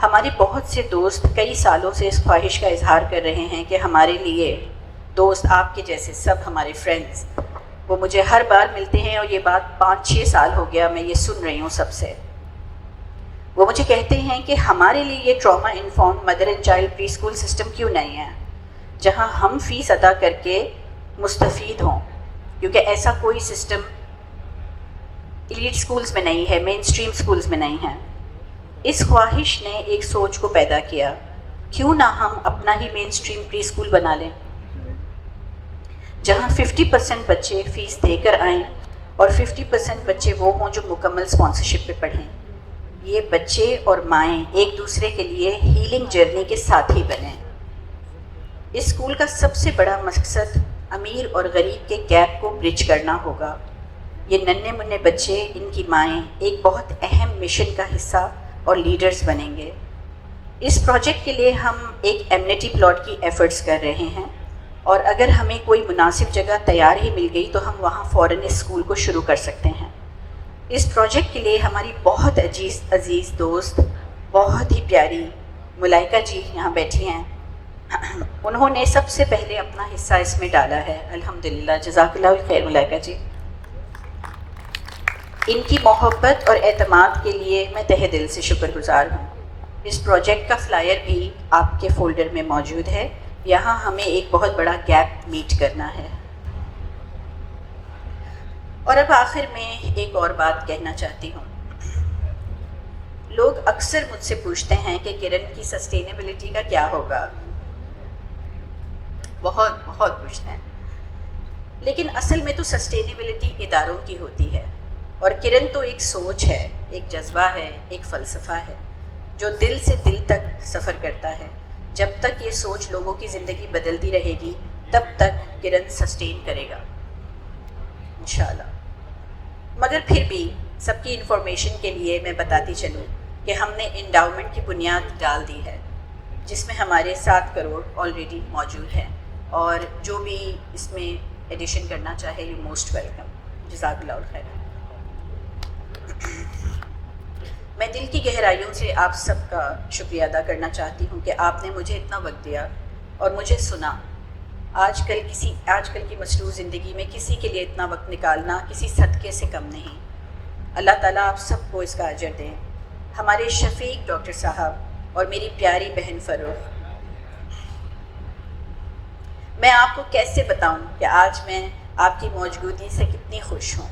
ہمارے بہت سے دوست کئی سالوں سے اس خواہش کا اظہار کر رہے ہیں کہ ہمارے لیے دوست، آپ کے جیسے سب ہمارے فرینڈز، وہ مجھے ہر بار ملتے ہیں، اور یہ بات 5-6 سال ہو گیا میں یہ سن رہی ہوں سب سے۔ وہ مجھے کہتے ہیں کہ ہمارے لیے یہ trauma informed mother and child preschool system کیوں نہیں ہے جہاں ہم فیس ادا کر کے مستفید ہوں، کیونکہ ایسا کوئی سسٹم ایلیٹ اسکولز میں نہیں ہے، مین اسٹریم اسکولز میں نہیں ہے۔ اس خواہش نے ایک سوچ کو پیدا کیا، کیوں نہ ہم اپنا ہی مین اسٹریم پری اسکول بنا لیں جہاں 50% بچے فیس دے کر آئیں اور 50% بچے وہ ہوں جو مکمل اسپانسرشپ پہ پڑھیں۔ یہ بچے اور مائیں ایک دوسرے کے لیے ہیلنگ جرنی کے ساتھی بنیں۔ اس اسکول کا سب سے بڑا مقصد امیر اور غریب کے گیپ کو برج کرنا ہوگا۔ یہ ننھے منھے بچے، ان کی مائیں ایک بہت اہم مشن کا حصہ اور لیڈرز بنیں گے۔ اس پروجیکٹ کے لیے ہم ایک ایمنیٹی پلاٹ کی ایفرٹس کر رہے ہیں، اور اگر ہمیں کوئی مناسب جگہ تیار ہی مل گئی تو ہم وہاں فوراً اس اسکول کو شروع کر سکتے ہیں۔ اس پروجیکٹ کے لیے ہماری بہت عزیز دوست، بہت ہی پیاری ملائکہ جی یہاں بیٹھی ہیں، انہوں نے سب سے پہلے اپنا حصہ اس میں ڈالا ہے، الحمدللہ، جزاک اللہ خیر ملائکہ جی۔ ان کی محبت اور اعتماد کے لیے میں تہہ دل سے شکر گزار ہوں۔ اس پروجیکٹ کا فلائر بھی آپ کے فولڈر میں موجود ہے، یہاں ہمیں ایک بہت بڑا گیپ میٹ کرنا ہے۔ اور اب آخر میں ایک اور بات کہنا چاہتی ہوں۔ لوگ اکثر مجھ سے پوچھتے ہیں کہ کرن کی سسٹینیبلٹی کا کیا ہوگا، بہت پوچھتے ہیں، لیکن اصل میں تو سسٹینیبلٹی اداروں کی ہوتی ہے۔ اور کرن تو ایک سوچ ہے، ایک جذبہ ہے، ایک فلسفہ ہے جو دل سے دل تک سفر کرتا ہے. جب تک یہ سوچ لوگوں کی زندگی بدلتی رہے گی تب تک کرن سسٹین کرے گا انشاءاللہ. مگر پھر بھی سب کی انفارمیشن کے لیے میں بتاتی چلوں کہ ہم نے انڈاؤمنٹ کی بنیاد ڈال دی ہے جس میں ہمارے 7 کروڑ آلریڈی موجود ہیں، اور جو بھی اس میں ایڈیشن کرنا چاہے یو موسٹ ویلکم. جزاک اللہ خیر. میں دل کی گہرائیوں سے آپ سب کا شکریہ ادا کرنا چاہتی ہوں کہ آپ نے مجھے اتنا وقت دیا اور مجھے سنا. آج کل کی مصروف زندگی میں کسی کے لیے اتنا وقت نکالنا کسی صدقے سے کم نہیں. اللہ تعالیٰ آپ سب کو اس کا اجر دیں. ہمارے شفیق ڈاکٹر صاحب اور میری پیاری بہن فروخ، میں آپ کو کیسے بتاؤں کہ آج میں آپ کی موجودگی سے کتنی خوش ہوں.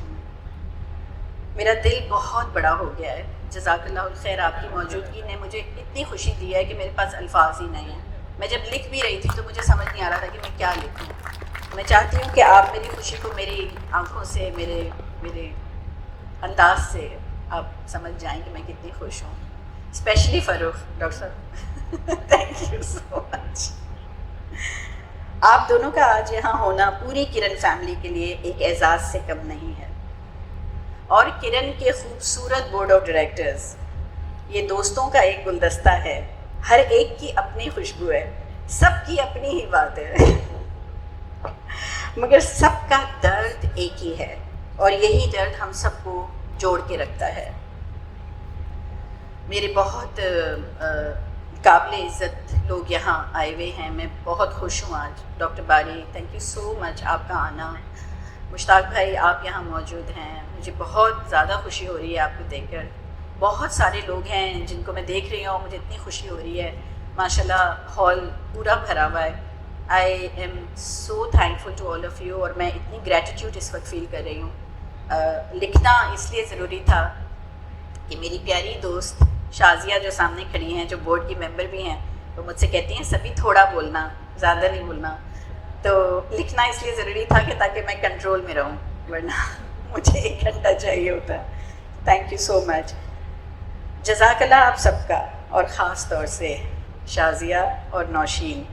میرا دل بہت بڑا ہو گیا ہے. جزاک اللہ خیر. آپ کی موجودگی نے مجھے اتنی خوشی دی ہے کہ میرے پاس الفاظ ہی نہیں ہیں. میں جب لکھ بھی رہی تھی تو مجھے سمجھ نہیں آ رہا تھا کہ میں کیا لکھوں. میں چاہتی ہوں کہ آپ میری خوشی کو میری آنکھوں سے، میرے انداز سے آپ سمجھ جائیں کہ میں کتنی خوش ہوں. اسپیشلی فروخ ڈاکٹر صاحب، تھینک یو سو مچ. آپ دونوں کا آج یہاں ہونا پوری کرن فیملی کے لیے ایک اعزاز سے کم نہیں ہے. اور کرن کے خوبصورت بورڈ آف ڈائریکٹرز یہ دوستوں کا ایک گلدستہ ہے. ہر ایک کی اپنی خوشبو ہے، سب کی اپنی ہی بات ہے، مگر سب کا درد ایک ہی ہے اور یہی درد ہم سب کو جوڑ کے رکھتا ہے. میرے بہت قابل عزت لوگ یہاں آئے ہوئے ہیں. میں بہت خوش ہوں آج. ڈاکٹر باری، تھینک یو سو مچ آپ کا آنا. مشتاق بھائی آپ یہاں موجود ہیں، مجھے بہت زیادہ خوشی ہو رہی ہے آپ کو دیکھ کر. بہت سارے لوگ ہیں جن کو میں دیکھ رہی ہوں، مجھے اتنی خوشی ہو رہی ہے. ماشاءاللہ ہال پورا بھرا ہوا ہے. I am so thankful to all of you. اور میں اتنی گریٹیٹیوڈ اس وقت فیل کر رہی ہوں. لکھنا اس لیے ضروری تھا کہ میری پیاری دوست شازیہ جو سامنے کھڑی ہیں، جو بورڈ کی ممبر بھی ہیں، وہ مجھ سے کہتی ہیں سبھی تھوڑا بولنا، زیادہ نہیں بولنا. تو لکھنا اس لیے ضروری تھا کہ تاکہ میں کنٹرول میں رہوں، ورنہ مجھے 1 گھنٹہ چاہیے ہوتا ہے. Thank you so much. جزاک اللہ آپ سب کا، اور خاص طور سے شازیہ اور نوشین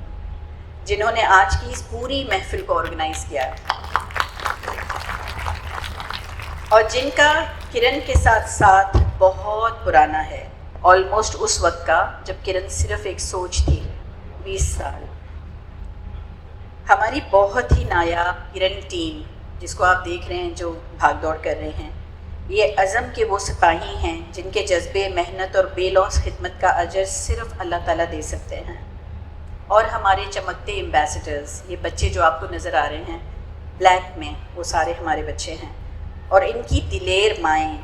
جنہوں نے آج کی اس پوری محفل کو آرگنائز کیا اور جن کا کرن کے ساتھ ساتھ بہت پرانا ہے. آلموسٹ اس وقت کا جب کرن صرف ایک سوچ تھی. 20 سال. ہماری بہت ہی نایاب کرن ٹیم جس کو آپ دیکھ رہے ہیں جو بھاگ دوڑ کر رہے ہیں، یہ عزم کے وہ سپاہی ہیں جن کے جذبے، محنت اور بے لوث خدمت کا اجر صرف اللہ تعالیٰ دے سکتے ہیں. اور ہمارے چمکتے ایمبیسڈرز، یہ بچے جو آپ کو نظر آ رہے ہیں بلیک میں، وہ سارے ہمارے بچے ہیں. اور ان کی دلیر مائیں،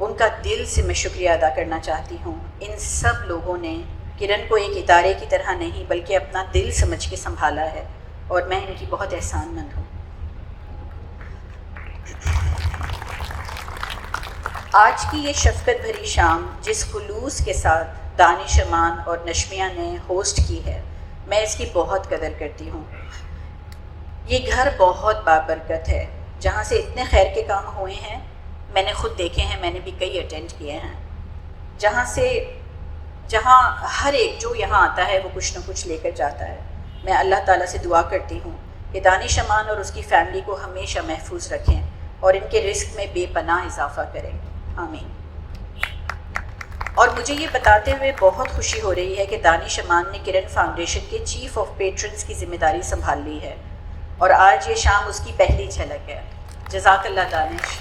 ان کا دل سے میں شکریہ ادا کرنا چاہتی ہوں. ان سب لوگوں نے کرن کو ایک ادارے کی طرح نہیں بلکہ اپنا دل سمجھ کے سنبھالا ہے، اور میں ان کی بہت احسان مند ہوں. آج کی یہ شفقت بھری شام جس خلوص کے ساتھ دانش امان اور نشمیہ نے ہوسٹ کی ہے، میں اس کی بہت قدر کرتی ہوں. یہ گھر بہت بابرکت ہے جہاں سے اتنے خیر کے کام ہوئے ہیں. میں نے خود دیکھے ہیں، میں نے بھی کئی اٹینڈ کیے ہیں، جہاں ہر ایک جو یہاں آتا ہے وہ کچھ نہ کچھ لے کر جاتا ہے. میں اللہ تعالیٰ سے دعا کرتی ہوں کہ دانش امان اور اس کی فیملی کو ہمیشہ محفوظ رکھیں اور ان کے رزق میں بے پناہ اضافہ کریں. آمین. اور مجھے یہ بتاتے ہوئے بہت خوشی ہو رہی ہے کہ دانش امان نے کرن فاؤنڈیشن کے چیف آف پیٹرنز کی ذمہ داری سنبھال لی ہے، اور آج یہ شام اس کی پہلی جھلک ہے. جزاک اللہ Danish.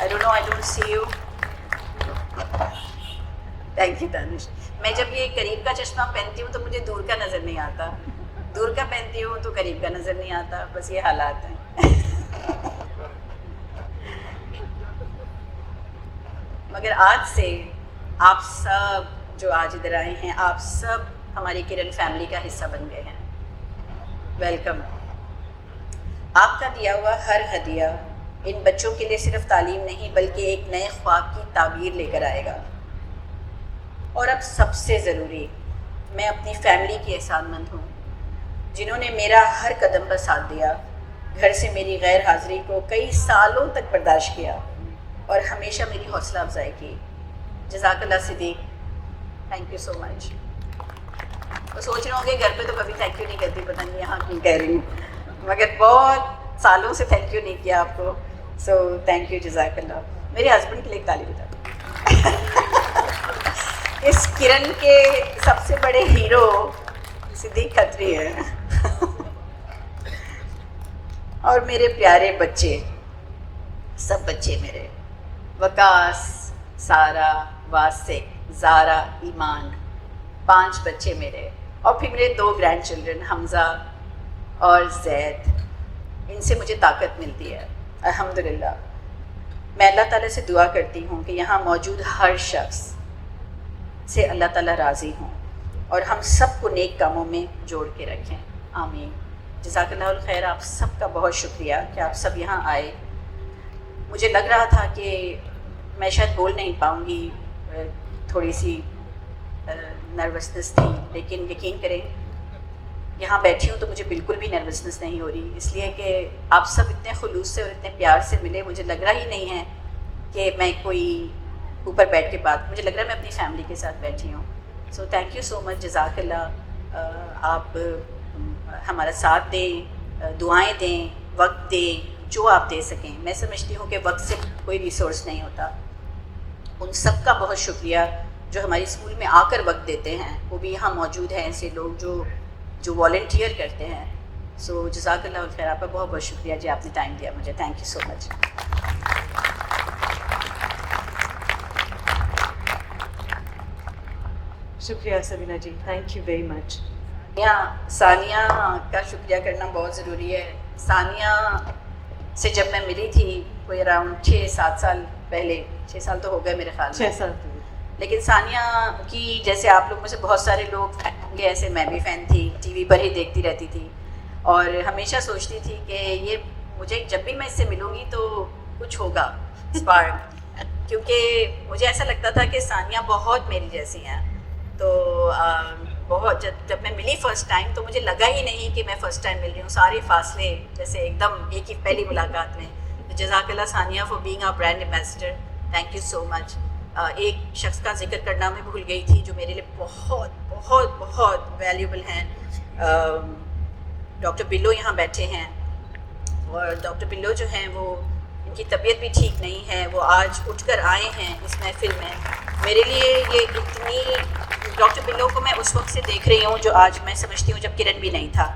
I don't see you. Thank you Danish. میں جب یہ قریب کا چشمہ پہنتی ہوں تو مجھے دور کا نظر نہیں آتا، دور کا پہنتی ہوں تو قریب کا نظر نہیں آتا. بس یہ حالات ہیں. مگر آج سے آپ سب جو آج ادھر آئے ہیں، آپ سب ہماری کرن فیملی کا حصہ بن گئے ہیں. ویلکم. آپ کا دیا ہوا ہر ہدیہ ان بچوں کے لیے صرف تعلیم نہیں بلکہ ایک نئے خواب کی تعبیر لے کر آئے گا. اور اب سب سے ضروری، میں اپنی فیملی کی احسان مند ہوں جنہوں نے میرا ہر قدم پر ساتھ دیا، گھر سے میری غیر حاضری کو کئی سالوں تک برداشت کیا. اور ہمیشہ میری حوصلہ افزائی کی. جزاک اللہ صدیق, تھینک یو سو مچ. تو سوچ رہے ہوں گے گھر پہ تو کبھی تھینک یو نہیں کرتی, پتہ نہیں یہاں کیوں کہہ رہی ہوں, مگر بہت سالوں سے تھینک یو نہیں کیا آپ کو. سو تھینک یو, جزاک اللہ. میرے ہسبینڈ کے لیے ایک تالی بتا دو. اس کرن کے سب سے بڑے ہیرو صدیق کھتری ہیں. اور میرے پیارے بچے, سب بچے میرے, وکاس, سارا, واسق, زارا, ایمان, 5 بچے میرے, اور پھر میرے 2 گرینڈ چلڈرن حمزہ اور زید. ان سے مجھے طاقت ملتی ہے الحمدللہ. میں اللہ تعالیٰ سے دعا کرتی ہوں کہ یہاں موجود ہر شخص سے اللہ تعالیٰ راضی ہوں اور ہم سب کو نیک کاموں میں جوڑ کے رکھیں. آمین. جزاک اللہ الخیر. آپ سب کا بہت شکریہ کہ آپ سب یہاں آئے. مجھے لگ رہا تھا کہ میں شاید بول نہیں پاؤں گی, تھوڑی سی نروسنس تھی, لیکن یقین کریں یہاں بیٹھی ہوں تو مجھے بالکل بھی نروسنس نہیں ہو رہی, اس لیے کہ آپ سب اتنے خلوص سے اور اتنے پیار سے ملے. مجھے لگ رہا ہی نہیں ہے کہ میں کوئی اوپر بیٹھ کے بات, مجھے لگ رہا ہے میں اپنی فیملی کے ساتھ بیٹھی ہوں. So thank you so much, جزاک اللہ. آپ ہمارا ساتھ دیں, دعائیں دیں, وقت دیں, جو آپ دے سکیں. میں سمجھتی ہوں کہ وقت سے کوئی ریسورس نہیں ہوتا. ان سب کا بہت شکریہ جو ہماری اسکول میں آ کر وقت دیتے ہیں, وہ بھی یہاں موجود ہیں ایسے لوگ جو والنٹیئر کرتے ہیں. سو جزاک اللہ الخیر. آپ کا بہت بہت شکریہ جی, آپ نے ٹائم دیا مجھے. تھینک یو سو مچ. شکریہ سبینہ جی, تھینک یو ویری مچ. ثانیہ کا شکریہ کرنا بہت ضروری ہے. ثانیہ سے جب میں ملی تھی کوئی اراؤنڈ 6-7 سال پہلے, 6 سال تو ہو گئے میرے خیال میں, 6 سال. لیکن ثانیہ کی جیسے آپ لوگ میں سے بہت سارے لوگ ہوں گے, ایسے میں بھی فین تھی, ٹی وی پر ہی دیکھتی رہتی تھی اور ہمیشہ سوچتی تھی کہ یہ مجھے جب بھی میں اس سے ملوں گی تو کچھ ہوگا اسپارک, کیونکہ مجھے ایسا لگتا تھا کہ ثانیہ بہت میری جیسی ہیں. تو بہت جب میں ملی فرسٹ ٹائم تو مجھے لگا ہی نہیں کہ میں فرسٹ ٹائم مل رہی ہوں, سارے فاصلے جیسے ایک دم ایک ہی پہلی ملاقات میں. تو جزاک اللہ Sania for being a brand ambassador, thank you so much. ایک شخص کا ذکر کرنا میں بھول گئی تھی جو میرے لیے بہت بہت بہت ویلیوبل ہیں. ڈاکٹر بلو یہاں بیٹھے ہیں, اور ڈاکٹر بلو جو ہیں وہ ان کی طبیعت بھی ٹھیک نہیں ہے, وہ آج اٹھ کر آئے ہیں اس محفل میں. میرے لیے یہ اتنی, ڈاکٹر بلو کو میں اس وقت سے دیکھ رہی ہوں جو آج میں سمجھتی ہوں جب کرن بھی نہیں تھا.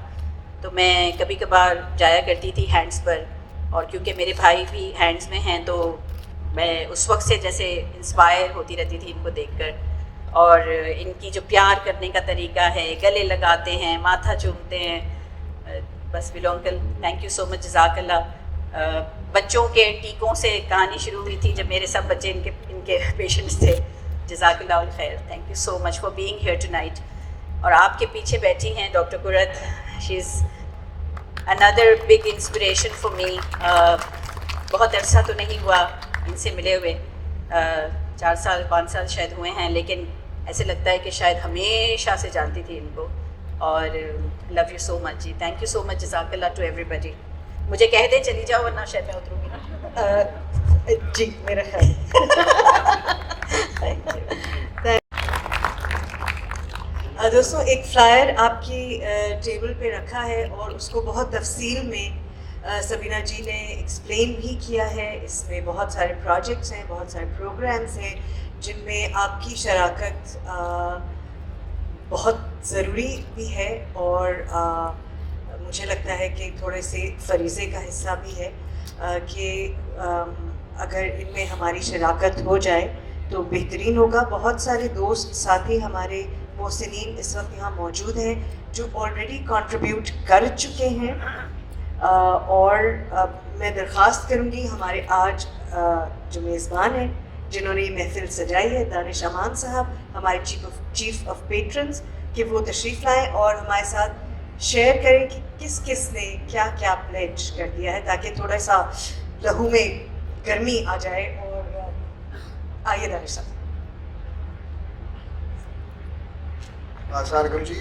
تو میں کبھی کبھار جایا کرتی تھی ہینڈس پر, اور کیونکہ میرے بھائی بھی ہینڈس میں ہیں تو میں اس وقت سے جیسے انسپائر ہوتی رہتی تھی ان کو دیکھ کر. اور ان کی جو پیار کرنے کا طریقہ ہے, گلے لگاتے ہیں, ماتھا چومتے ہیں. بس بلو uncle thank you so much, جزاک اللہ. بچوں کے ٹیکوں سے کہانی شروع ہوئی تھی جب میرے سب بچے ان کے پیشنٹس تھے. جزاک اللہ الخیر. Thank you so much for being here tonight. اور آپ کے پیچھے بیٹھی ہیں doctor Qurat, she is another big inspiration for me. بہت عرصہ تو نہیں ہوا ان سے ملے ہوئے, 4 سال 5 سال شاید ہوئے ہیں, لیکن ایسے لگتا ہے کہ شاید ہمیشہ سے جانتی تھی ان کو. اور لو یو سو مچ جی, تھینک یو سو مچ, جزاک اللہ ٹو ایوری بڈی. مجھے کہہ دیں چلی جاؤ ورنہ شاید میں اتروں گی نا. جی میرا خیال. دوستوں ایک فلائر آپ کی ٹیبل پہ رکھا ہے اور اس کو بہت تفصیل میں سبینہ جی نے ایکسپلین بھی کیا ہے. اس میں بہت سارے پروجیکٹس ہیں, بہت سارے پروگرامس ہیں جن میں آپ کی شراکت بہت ضروری بھی ہے, اور مجھے لگتا ہے کہ تھوڑے سے فریضے کا حصہ بھی ہے کہ اگر ان میں ہماری شراکت ہو جائے تو بہترین ہوگا. بہت سارے دوست ساتھی ہمارے محسنین اس وقت یہاں موجود ہیں جو آلریڈی کنٹریبیوٹ کر چکے ہیں, اور میں درخواست کروں گی ہمارے آج جو میزبان ہیں جنہوں نے یہ محفل سجائی ہے, دانش امان صاحب, ہمارے چیف آف پیٹرنز, کہ وہ تشریف لائیں اور ہمارے ساتھ شیئر کریں کہ کس کس نے کیا کیا پلیج کر دیا ہے, تاکہ تھوڑا سا لہو میں گرمی آ جائے. اور آئیے دانش صاحب. السلام علیکم جی.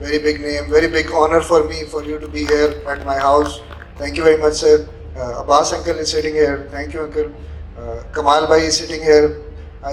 Very big name, very big honor for me for you to be here at my house. Thank you very much, sir. Abbas uncle is sitting here. Thank you, uncle. Kamal bhai is sitting here. I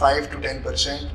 5 to 10%.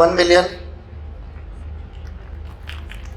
1 million.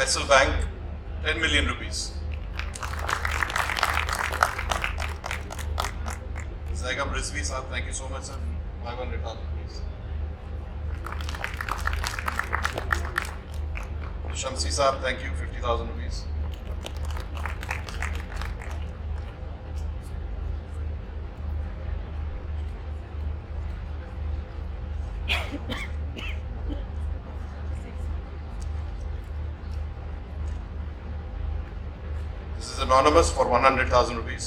Faisal Bank 10 million rupees. Zaigam Rizvi sir, thank you so much sir. 500,000 rupees. Shamsi sir, thank you, 50,000 rupees. This is anonymous for 100,000 rupees.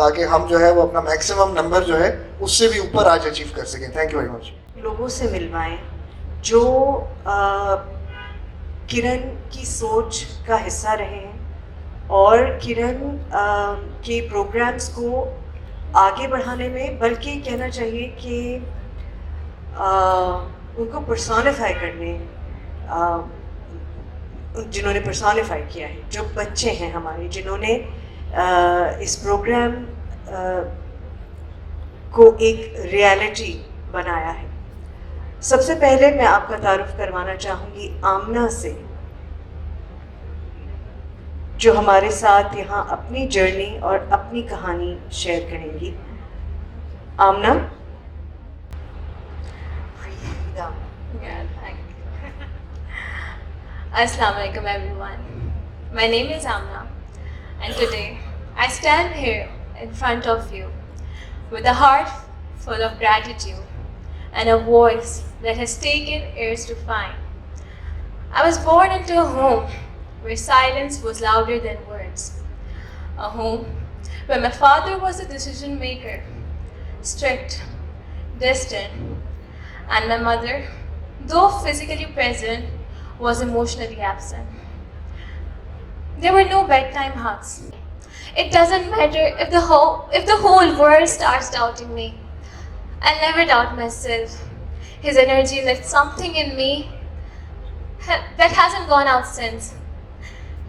تاکہ ہم جو ہے وہ اپنا maximum number جو ہے اس سے بھی اوپر آج اچیو کر سکیں. تھینک یو ویری مچ. لوگوں سے ملوائیں جو کرن کی سوچ کا حصہ رہے ہیں اور کرن کے پروگرامز کو آگے بڑھانے میں، بلکہ کہنا چاہیے کہ ان کو پرسونیفائی کرنے، جنہوں نے پرسونیفائی کیا ہے، جو بچے ہیں ہمارے جنہوں نے اس پروگرام کو ایک ریالٹی بنایا ہے. سب سے پہلے میں آپ کا تعارف کروانا چاہوں گی آمنہ سے، جو ہمارے ساتھ یہاں اپنی جرنی اور اپنی کہانی شیئر کریں گی. Amna. Assalamu alaikum everyone. My name is Amna and today I stand here in front of you with a heart full of gratitude and a voice that has taken years to find. I was born into a home where silence was louder than words. A home where my father was a decision maker, strict, distant, and my mother, though physically present, was emotionally absent. There were no bedtime hugs. It doesn't matter if the whole world starts doubting me. I'll never doubt myself. His energy lit something in me that hasn't gone out since.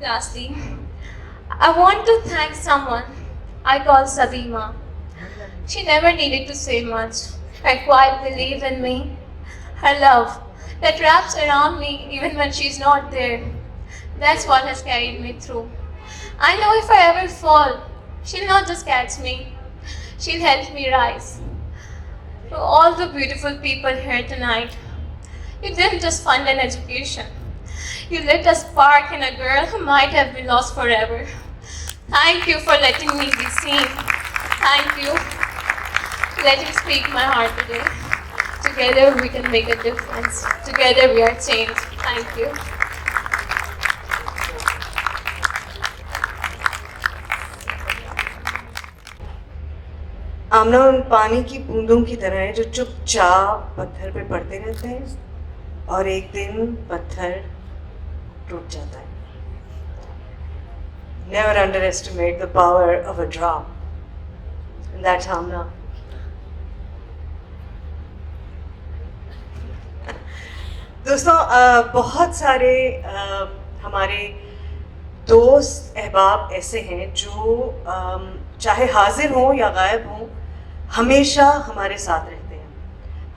Lastly, I want to thank someone I call Sabima. She never needed to say much. Her quiet belief in me, her love that wraps around me even when she's not there. That's what has carried me through. I know if I ever fall, she'll not just catch me, she'll help me rise. To all the beautiful people here tonight, you didn't just fund an education. You lit a spark in a girl who might have been lost forever. Thank you for letting me be seen. Thank you for letting speak my heart today. Together we can make a difference. Together we are changed. Thank you. Amna ان پانی کی بوندوں کی طرح ہے جو چپ چاپ پتھر پہ پڑتے رہتے ہیں اور ایک دن پتھر ٹوٹ جاتا ہے. Never underestimate the power of a drop. And that's Amna. دوستوں بہت سارے ہمارے دوست احباب ایسے ہیں جو چاہے حاضر ہوں یا غائب ہوں ہمیشہ ہمارے ساتھ رہتے ہیں،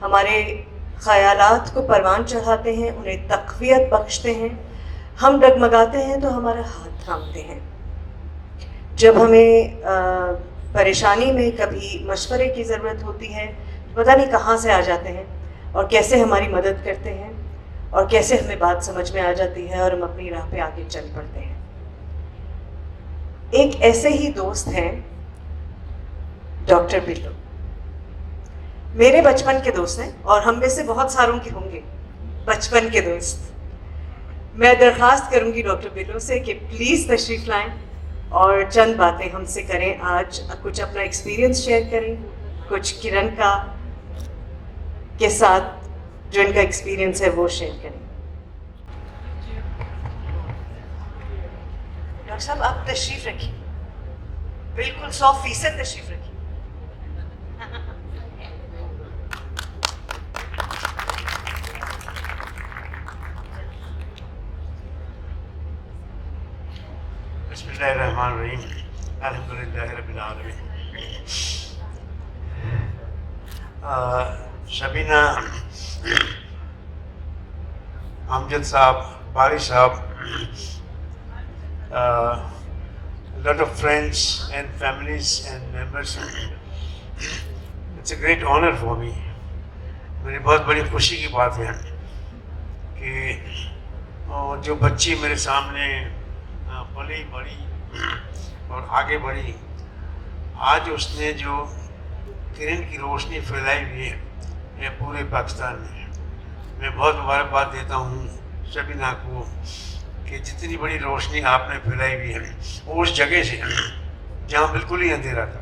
ہمارے خیالات کو پروان چڑھاتے ہیں، انہیں تقویت بخشتے ہیں. ہم ڈگمگاتے ہیں تو ہمارا ہاتھ تھامتے ہیں. جب ہمیں پریشانی میں کبھی مشورے کی ضرورت ہوتی ہے پتہ نہیں کہاں سے آ جاتے ہیں اور کیسے ہماری مدد کرتے ہیں اور کیسے ہمیں بات سمجھ میں آ جاتی ہے اور ہم اپنی راہ پہ آگے چل پڑتے ہیں. ایک ایسے ہی دوست ہیں ڈاکٹر بلو. میرے بچپن کے دوست ہیں اور ہم میں سے بہت ساروں کے ہوں گے بچپن کے دوست. میں درخواست کروں گی ڈاکٹر بلو سے کہ پلیز تشریف لائیں اور چند باتیں ہم سے کریں. آج کچھ اپنا ایکسپیرینس شیئر کریں، کچھ کرن کا کے ساتھ جو ان کا ایکسپیرینس ہے وہ شیئر کریں. ڈاکٹر صاحب آپ تشریف رکھیں، بالکل 100% تشریف رکھیں. بسم اللہ الرحمن الرحیم. الحمدللہ رب العالمین. شبینہ، امجد صاحب، باری صاحب, a lot of friends and families and members. It's a great honor for me. میری بہت بڑی خوشی کی بات ہے کہ جو بچی میرے سامنے پلی بڑی اور آگے بڑھی، آج اس نے جو کرن کی روشنی پھیلائی ہوئی ہے یہ پورے پاکستان میں. میں بہت مبارکباد دیتا ہوں شبینہ کو کہ جتنی بڑی روشنی آپ نے پھیلائی ہوئی ہے وہ اس جگہ سے جہاں بالکل ہی اندھیرا تھا.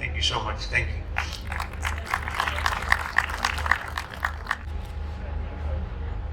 Thank you so much. Thank you.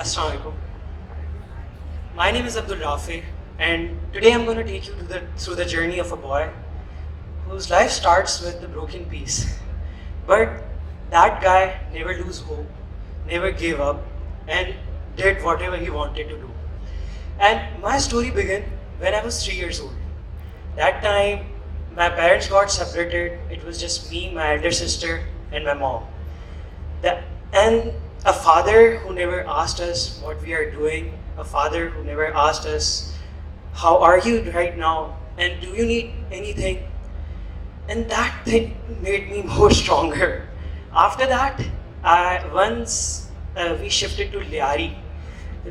Assalamu alaikum. My name is Abdul Rafi, and today I'm going to take you through the journey of a boy whose life starts with the broken piece. But that guy never lose hope, never gave up, and did whatever he wanted to do. And my story began when I was 3 years old. That time, my parents got separated. It was just me, my elder sister, and my mom. And a father who never asked us what we are doing, a father who never asked us, how are you right now, and do you need anything? And that thing made me more stronger. After that, once we shifted to Liari,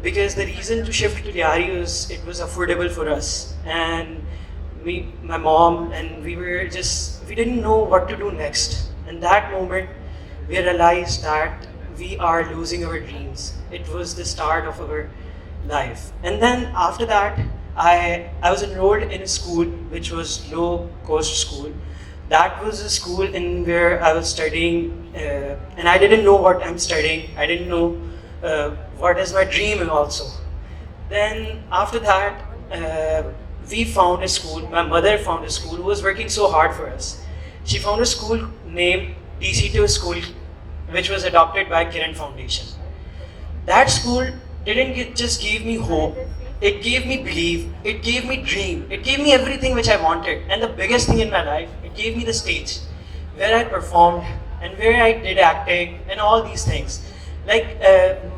because the reason to shift to Liari was it was affordable for us, and my mom and we didn't know what to do next. And that moment, we realized that we are losing our dreams. It was the start of our life. And then after that, I was enrolled in a school which was low cost school. That was a school in where I was studying, and I didn't know what I'm studying. I didn't know what is my dream also. Then after that, we found a school. My mother found a school who was working so hard for us. She found a school named DC2 School, which was adopted by Kiran Foundation. That school didn't just give me hope, it gave me belief, it gave me dream, it gave me everything which I wanted. And the biggest thing in my life, it gave me the stage where I performed and where I did acting and all these things. Like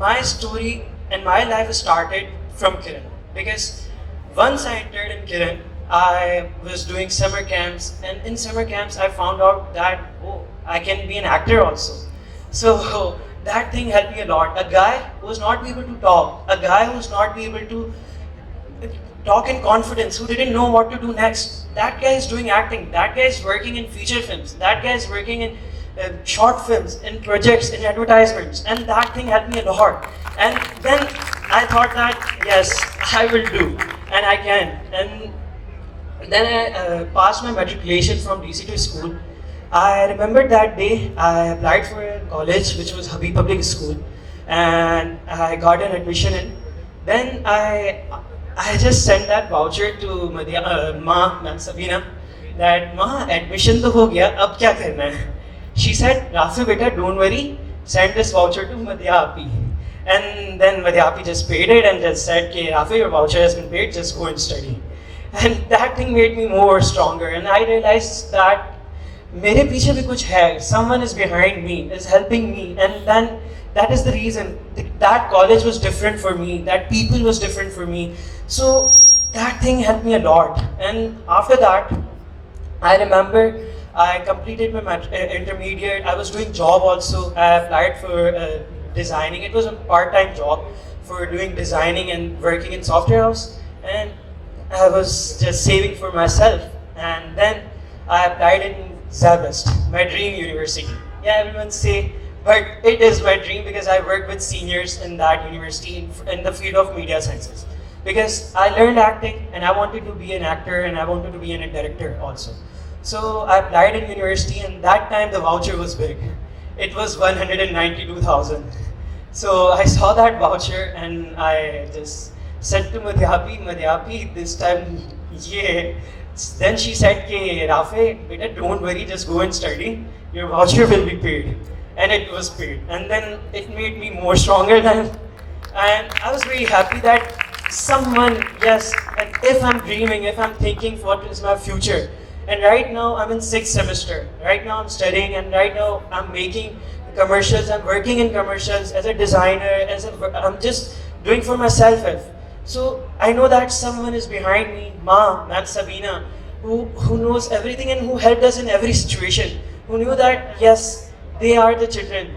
my story and my life started from Kiran, because once I entered in Kiran, I was doing summer camps, and in summer camps I found out that, oh, I can be an actor also. So that thing helped me a lot. A guy who was not able to talk, a guy who was not able to talk in confidence, who didn't know what to do next, that guy is doing acting, that guy is working in feature films, that guy is working in short films, in projects, in advertisements, and that thing helped me a lot. And then I thought that, yes, I will do, and I can. And then I passed my matriculation from DC2 school. I remember that day I applied for a college which was Habib Public School, and I got an admission in. Then I just sent that voucher to Ma Sabina, that Ma, admission to ho gaya, ab kya karna hai? She said, Rafi beta, don't worry, sent this voucher to Madhyapi. And then Madhyapi just paid it and just said, "Okay, Rafi, your voucher has been paid, just go and study." And that thing made me more stronger. And I realized that mere piche bhi kuch hai, someone is behind me, is helping me. And then that is the reason that college was different for me, that people was different for me. So that thing helped me a lot. And after that, I remember I completed my intermediate. I was doing job also. I applied for designing. It was a part-time job for doing designing and working in software house. And I was just saving for myself. And then I applied in Zabest, my dream university. Yeah, everyone say, but it is my dream because I work with seniors in that university in the field of media sciences. Because I learned acting and I wanted to be an actor and I wanted to be a director also. So I applied in university, and that time the voucher was big. It was 192,000. So I saw that voucher and I just said to Madhyapi, this time, yeah. Then she said, "Rafe, beta, don't worry, just go and study. Your voucher will be paid." And it was paid. And then it made me more stronger than, and I was very happy that someone, yes, like if I'm dreaming, if I'm thinking what is my future. And right now I'm in 6th semester. Right now I'm studying, and right now I'm making commercials. I'm working in commercials as a designer, I'm just doing for myself. So I know that someone is behind me, Ma'am Sabina, who knows everything and who helped us in every situation. Who knew that yes, they are the children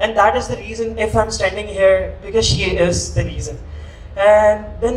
And that is the reason if I'm standing here, because she is the reason. And then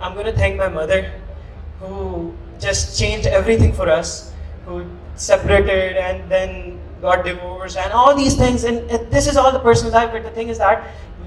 I'm going to thank my mother who just changed everything for us, who separated and then got divorced and all these things. And this is all the personal life, but the thing is that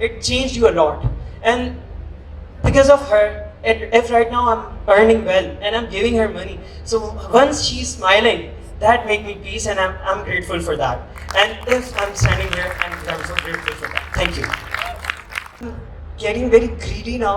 it changed you a lot. And because of her, if right now I'm earning well and I'm giving her money, so once she's smiling, that make me peace, and I'm grateful for that. And if I'm standing here, I'm so grateful for that. Thank you. Getting very greedy now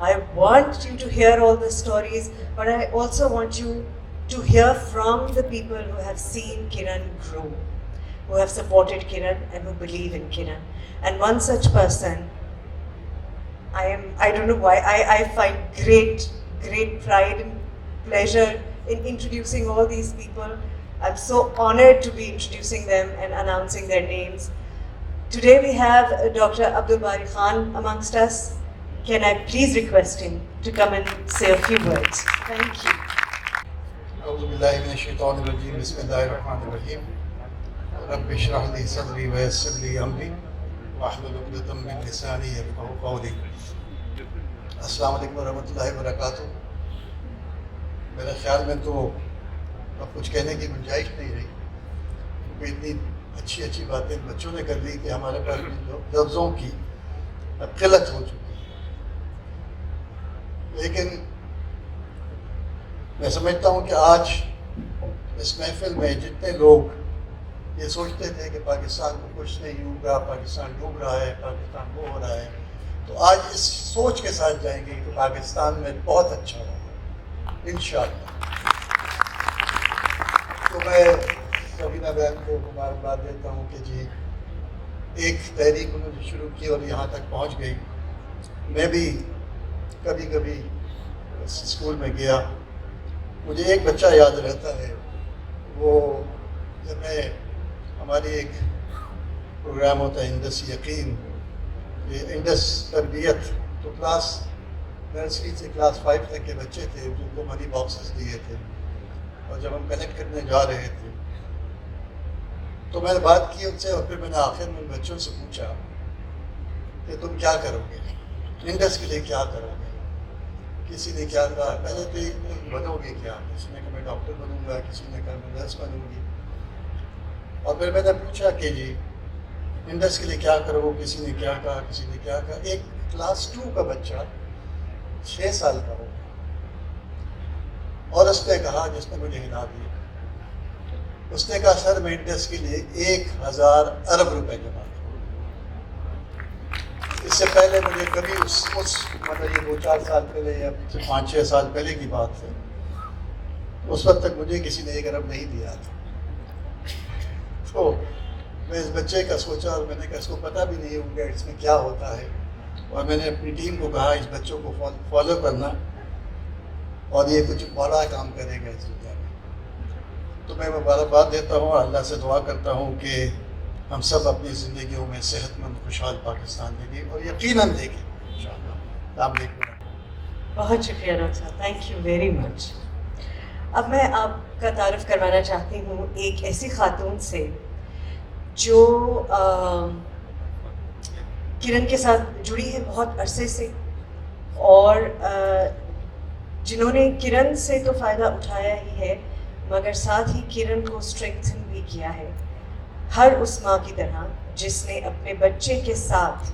I want you to hear all the stories, but I also want you to hear from the people who have seen Kiran grow, who have supported Kiran and who believe in Kiran. And one such person, I don't know why, I find great pride and pleasure in introducing all these people. I'm so honored to be introducing them and announcing their names. Today we have Dr. Abdul Bari Khan amongst us. Can I please request him to come and say a few words? Thank you. أعوذ بالله من الشيطان الرجيم بسم الله الرحمن الرحيم رب اشرح لي صدري ويسر لي أمري واحلل عقدة من لساني يفقهوا قولي. السلام علیکم ورحمۃ اللہ وبرکاتہ. میرے خیال میں تو اب کچھ کہنے کی گنجائش نہیں رہی, کیونکہ اتنی اچھی باتیں بچوں نے کر لی کہ ہمارے پاس لفظوں کی قلت ہو چکی ہے. لیکن میں سمجھتا ہوں کہ آج اس محفل میں جتنے لوگ یہ سوچتے تھے کہ پاکستان کو کچھ نہیں ہوگا, پاکستان ڈوب رہا ہے, پاکستان وہ ہو رہا ہے, تو آج اس سوچ کے ساتھ جائیں گے کہ پاکستان میں بہت اچھا ہوگا انشاءاللہ. تو میں سبینہ بہن کو مبارکباد دیتا ہوں کہ جی ایک تحریک انہوں نے شروع کی اور یہاں تک پہنچ گئی. میں بھی کبھی کبھی اسکول میں گیا, مجھے ایک بچہ یاد رہتا ہے. وہ جب میں ہماری ایک پروگرام ہوتا ہے انڈس یقین, یہ انڈس تربیت, تو کلاس نرسری سے کلاس 5 تک کے بچے تھے جن کو منی باکسز دیے تھے, اور جب ہم کنیکٹ کرنے جا رہے تھے تو میں نے بات کی ان سے, اور پھر میں نے آخر میں بچوں سے پوچھا کہ تم کیا کرو گے, انڈس کے لیے کیا کرو گے. کسی نے کیا کہا پہلے تو بنو گے کیا, کسی نے کہا میں ڈاکٹر بنوں گا, کسی نے کہا میں نرس بنوں گی. اور پھر میں نے پوچھا کہ جی انڈس کے لیے کیا کرو, کسی نے کیا کہا, کسی نے کیا کہا. ایک کلاس 2 کا بچہ 6 سال کا ہو, اور اس نے کہا, جس نے مجھے ہلا دیا, اس نے کہا سر میں انڈس کے لیے 1000 ارب روپے جمع کروں. اس سے پہلے مجھے کبھی اس مطلب یہ 2-4 سال پہلے یا 5-6 سال پہلے کی بات ہے، اس وقت تک مجھے کسی نے 1 ارب نہیں دیا تھا. تو میں اس بچے کا سوچا اور میں نے کہا اس کو پتہ بھی نہیں ہوگا اس میں کیا ہوتا ہے، اور میں نے اپنی ٹیم کو کہا اس بچوں کو فالو کرنا اور یہ کچھ بڑا کام کرے گا اس دنیا میں. تو میں مبارکباد دیتا ہوں، اللہ سے دعا کرتا ہوں کہ ہم سب اپنی زندگیوں میں صحت مند خوشحال پاکستان دیں گے اور یقیناً دیں گے انشاءاللہ. السلام علیکم. بہت شکریہ ڈاکٹر صاحب، تھینک یو ویری مچ. اب میں آپ کا تعارف کروانا چاہتی ہوں ایک ایسی خاتون سے جو کرن کے ساتھ جڑی ہے بہت عرصے سے، اور جنہوں نے کرن سے تو فائدہ اٹھایا ہی ہے مگر ساتھ ہی کرن کو اسٹرینتھن بھی کیا ہے، ہر اس ماں کی طرح جس نے اپنے بچے کے ساتھ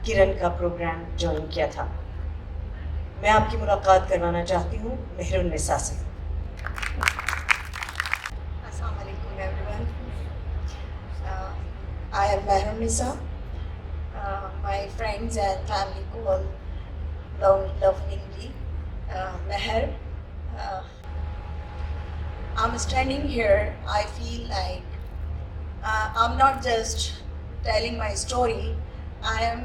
کرن کا پروگرام جوائن کیا تھا. میں آپ کی ملاقات کروانا چاہتی ہوں مہر النساء سے. السلام علیکم every one. I am Meher Nisa. My friends and family call lovingly Meher. I'm standing here, I feel like I'm not just telling my story, I am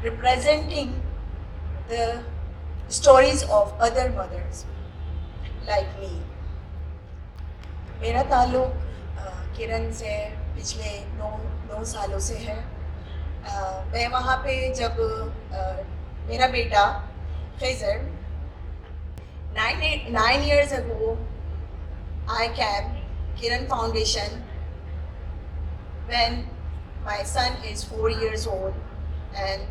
representing the stories of other mothers like me. میرا تعلق کرن سے پچھلے 9 سالوں سے ہے. میں وہاں پہ جب میرا بیٹا خضر 9 years ago I came Kiran Foundation when my son is 4 years old and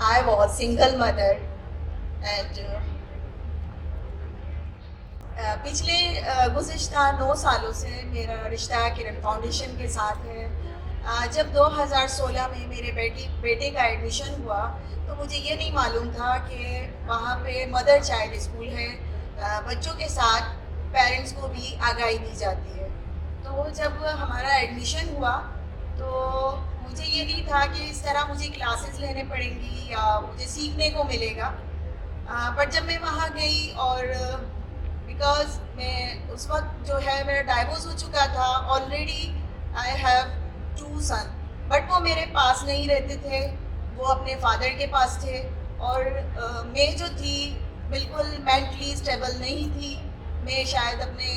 I was single mother and پچھلے گزشتہ 9 سالوں سے میرا رشتہ کرن فاؤنڈیشن کے ساتھ ہے. جب 2016 میں میرے بیٹے کا ایڈمیشن ہوا تو مجھے یہ نہیں معلوم تھا کہ وہاں پہ مدر چائلڈ اسکول ہے، بچوں کے ساتھ پیرنٹس کو بھی آگاہی دی جاتی ہے. تو جب ہمارا ایڈمیشن ہوا تو مجھے یہ نہیں تھا کہ اس طرح مجھے کلاسز لینے پڑیں گی یا مجھے سیکھنے کو ملے گا. بٹ جب میں وہاں گئی اور بیکاز میں اس وقت جو ہے میرا ڈائیورس ہو چکا تھا already, I have 2 sons، but وہ میرے پاس نہیں رہتے تھے، وہ اپنے فادر کے پاس تھے. اور میں جو تھی بالکل مینٹلی اسٹیبل نہیں تھی. میں شاید اپنے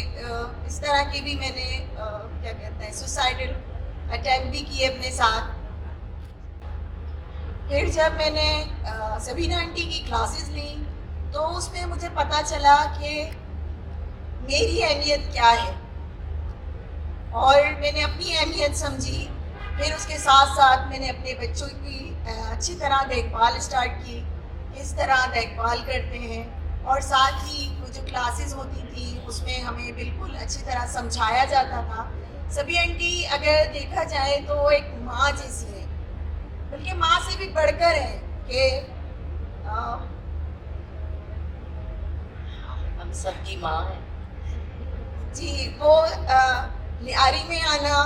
اس طرح کی بھی میں نے کیا کہتے ہیں سوسائڈل اٹیمپٹ بھی کیے اپنے ساتھ. پھر جب میں نے سبینہ آنٹی کی کلاسز لیں تو اس میں مجھے پتہ چلا کہ میری اہمیت کیا ہے اور میں نے اپنی اہمیت سمجھی. پھر اس کے ساتھ ساتھ میں نے اپنے بچوں کی اچھی طرح دیکھ بھال اسٹارٹ کی، کس طرح دیکھ بھال کرتے ہیں. اور ساتھ ہی وہ جو کلاسز ہوتی تھی اس میں ہمیں بالکل اچھی طرح سمجھایا جاتا تھا. سبھی آنٹی اگر دیکھا جائے تو ایک ماں جیسی ہے، بلکہ ماں سے بھی بڑھ کر ہے کہ ہم سب کی ماں ہے. جی وہ لیاری میں آنا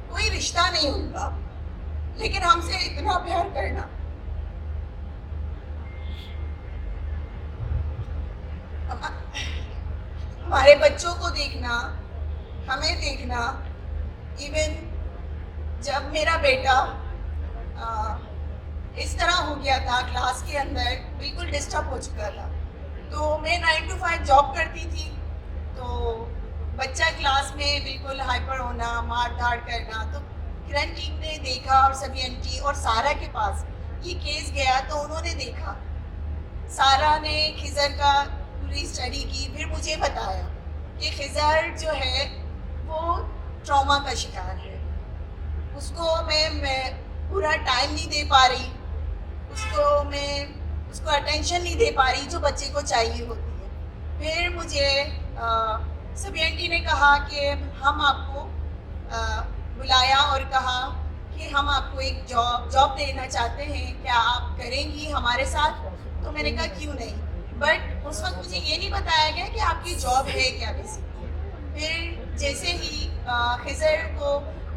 کوئی رشتہ نہیں ان کا، لیکن ہم سے اتنا پیار کرنا. ہمارے بچوں کو دیکھنا، ہمیں دیکھنا. ایون جب میرا بیٹا اس طرح ہو گیا تھا کلاس کے اندر بالکل ڈسٹرب ہو چکا تھا، تو میں 9 to 5 جاب کرتی تھی. تو بچہ کلاس میں بالکل ہائپر ہونا، مار دھاڑ کرنا، تو کرن ٹیم نے دیکھا اور سبھی آنٹی اور سارا کے پاس یہ کیس گیا تو انہوں نے دیکھا. سارا نے خضر کا پوری اسٹڈی کی، پھر مجھے بتایا کہ خضر جو ہے وہ ٹراما کا شکار ہے. اس کو میں پورا ٹائم نہیں دے پا رہی، اس کو اٹینشن نہیں دے پا رہی جو بچے کو چاہیے ہوتی ہے. پھر مجھے سبھی آنٹی نے کہا کہ ہم آپ کو بلایا اور کہا کہ ہم آپ کو ایک جاب دینا چاہتے ہیں، کیا آپ کریں گی ہمارے ساتھ؟ تو میں نے کہا کیوں نہیں. بٹ اس وقت مجھے یہ نہیں بتایا گیا کہ آپ کی جاب ہے کیا بیسکلی. پھر جیسے ہی خضر کو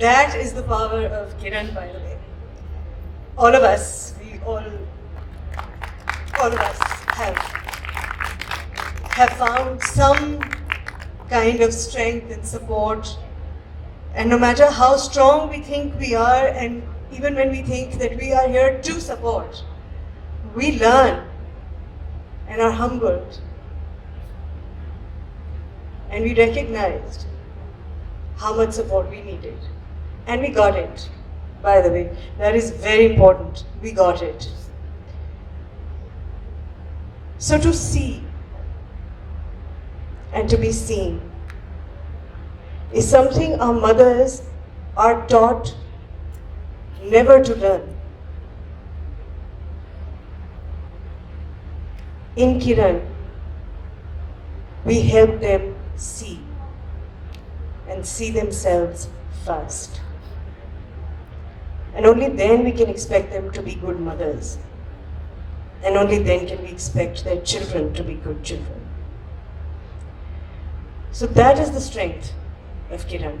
That is the power of Kiran, by the way. All of us, all of us have found some kind of strength and support. And no matter how strong we think we are, and even when we think that we are here to support, we learn and are humbled. And we recognized how much support we needed. And we got it, by the way. That is very important. We got it. So to see and to be seen is something our mothers are taught never to learn. In Kiran, we help them see and see themselves first. And only then we can expect them to be good mothers. And only then can we expect their children to be good children. So that is the strength of Kiran.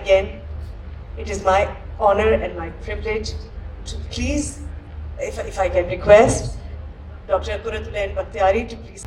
Again, it is my honor and my privilege to please, if I can request Dr. Quratulain Bakhtiari to please.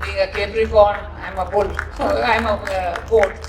being a Capricorn, I'm a bull, I'm a goat,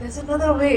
there's another way,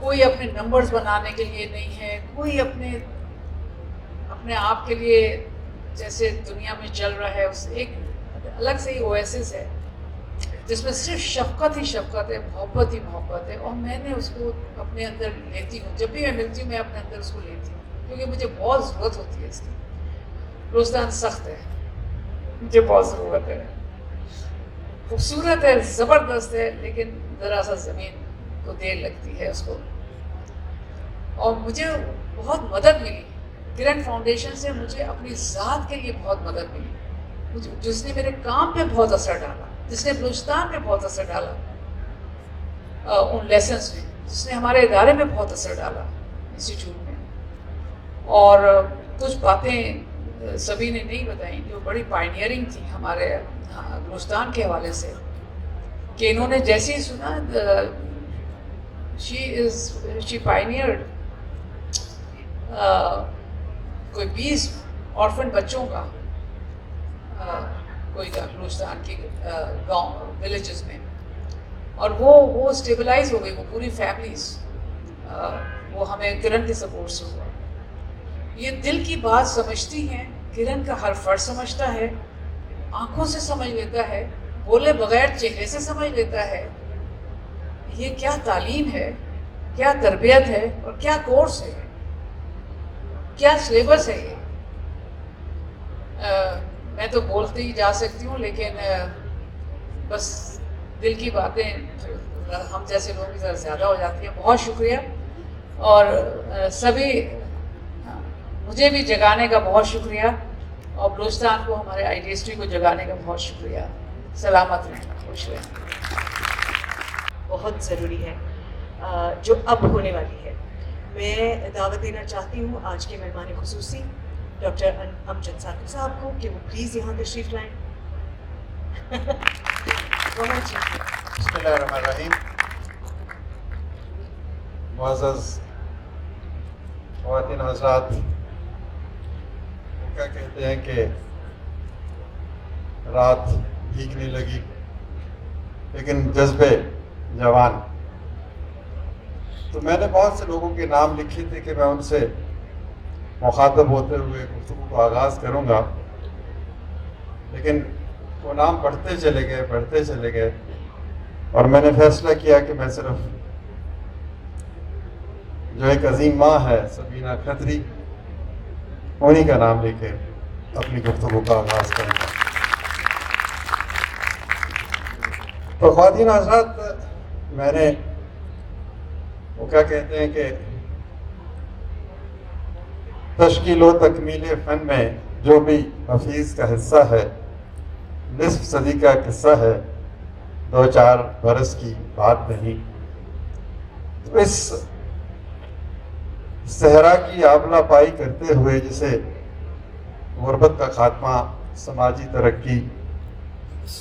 کوئی اپنے numbers بنانے کے لیے نہیں ہے، کوئی اپنے آپ کے لیے جیسے دنیا میں چل رہا ہے اس ایک الگ سے ہی اویسس ہے جس میں صرف شفقت ہی شفقت ہے، محبت ہی محبت ہے، اور میں نے اس کو اپنے اندر لیتی ہوں. جب بھی میں ملتی ہوں میں اپنے اندر اس کو لیتی ہوں کیونکہ مجھے بہت ضرورت ہوتی ہے اس کی. روزدان سخت ہے، مجھے بہت ضرورت ہے، خوبصورت ہے، زبردست ہے، لیکن ذرا سا زمین کو دیر لگتی ہے اس کو. اور مجھے بہت مدد ملی کرن فاؤنڈیشن سے، مجھے اپنی ذات کے لیے بہت مدد ملی، جس نے میرے کام پہ بہت اثر ڈالا، جس نے بلوچستان پہ بہت اثر ڈالا ان لیسنس میں، جس نے ہمارے ادارے میں بہت اثر ڈالا انسٹیٹیوٹ میں. اور کچھ باتیں سبھی نے نہیں بتائیں جو بڑی پائنیئرنگ تھی ہمارے بلوچستان کے حوالے سے، کہ انہوں نے جیسے ہی سنا شی پائنیئرڈ کوئی 20 آرفن بچوں کا کوئی بلوچستان کے گاؤں ولیجز میں، اور وہ اسٹیبلائز ہو گئی، وہ پوری فیملیز، وہ ہمیں کرن کے سپورٹ سے ہوا. یہ دل کی بات سمجھتی ہیں، کرن کا ہر فرد سمجھتا ہے، آنکھوں سے سمجھ لیتا ہے، بولے بغیر چہرے سے سمجھ لیتا ہے. یہ کیا تعلیم ہے، کیا تربیت ہے، اور کیا کورس ہے، کیا سلیبس ہے یہ. میں تو بولتے ہی جا سکتی ہوں، لیکن بس دل کی باتیں ہم جیسے لوگوں کی ذرا زیادہ ہو جاتی ہیں. بہت شکریہ، اور سبھی مجھے بھی جگانے کا بہت شکریہ، اور بلوچستان کو، ہمارے IDST کو جگانے کا بہت شکریہ. سلامت رہیں، خوش رہیں. بہت ضروری ہے جو اب ہونے والی ہے. میں دعوت دینا چاہتی ہوں آج کے مہمان خصوصی ڈاکٹر امجد ثاقب صاحب کو کہ وہ پلیز یہاں تشریف لائیں. بسم اللہ الرحمن الرحیم. معزز خواتین حضرات، کیا کہتے ہیں کہ رات بھیگنے لگی لیکن جذبے جوان. تو میں نے بہت سے لوگوں کے نام لکھے تھے کہ میں ان سے مخاطب ہوتے ہوئے گفتگو کو آغاز کروں گا، لیکن وہ نام بڑھتے چلے گئے، اور میں نے فیصلہ کیا کہ میں صرف جو ایک عظیم ماں ہے سبینہ کھتری، انہی کا نام لے کے اپنی گفتگو کا آغاز کروں گا. تو خواتین حضرات، میں نے وہ کیا کہتے ہیں کہ تشکیل و تکمیل فن میں جو بھی حفیظ کا حصہ ہے، نصف صدی کا قصہ ہے، 2-4 برس کی بات نہیں. تو اس صحرا کی آبلہ پائی کرتے ہوئے، جسے غربت کا خاتمہ، سماجی ترقی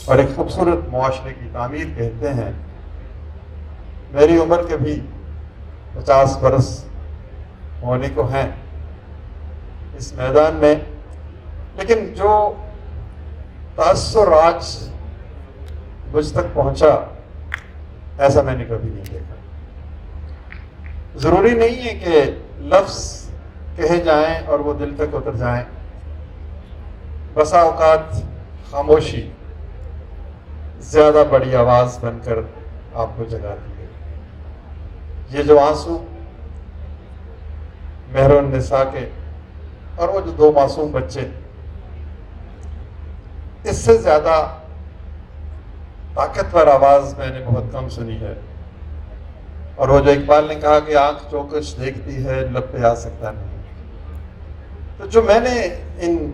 اور ایک خوبصورت معاشرے کی تعمیر کہتے ہیں، میری عمر کے بھی 50 برس ہونے کو ہیں اس میدان میں، لیکن جو تاثر آج مجھ تک پہنچا ایسا میں نے کبھی نہیں دیکھا. ضروری نہیں ہے کہ لفظ کہے جائیں اور وہ دل تک اتر جائیں. بسا اوقات خاموشی زیادہ بڑی آواز بن کر آپ کو جگاتی ہے. یہ جو آنسو مہر النساء کے اور وہ جو 2 معصوم بچے، اس سے زیادہ طاقتور آواز میں نے بہت کم سنی ہے. اور وہ جو اقبال نے کہا کہ آنکھ جو کچھ دیکھتی ہے لب پہ آ سکتا نہیں. تو جو میں نے ان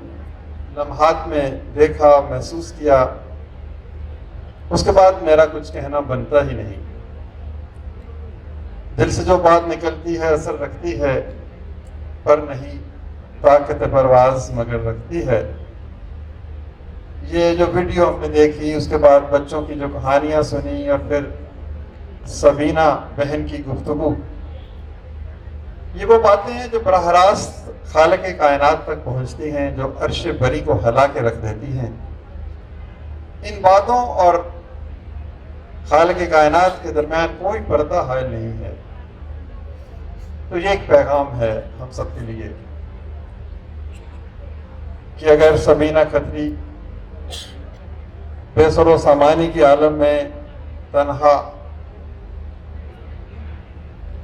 لمحات میں دیکھا، محسوس کیا، اس کے بعد میرا کچھ کہنا بنتا ہی نہیں. دل سے جو بات نکلتی ہے اثر رکھتی ہے، پر نہیں طاقت پرواز مگر رکھتی ہے. یہ جو ویڈیو ہم نے دیکھی، اس کے بعد بچوں کی جو کہانیاں سنی، اور پھر سبینہ بہن کی گفتگو، یہ وہ باتیں ہیں جو براہ راست خالق کائنات تک پہنچتی ہیں، جو عرش بری کو ہلا کے رکھ دیتی ہیں. ان باتوں اور خالق کائنات کے درمیان کوئی پردہ حائل نہیں ہے. تو یہ ایک پیغام ہے ہم سب کے لیے کہ اگر سبینہ کھتری بے سر و سامانی کی عالم میں تنہا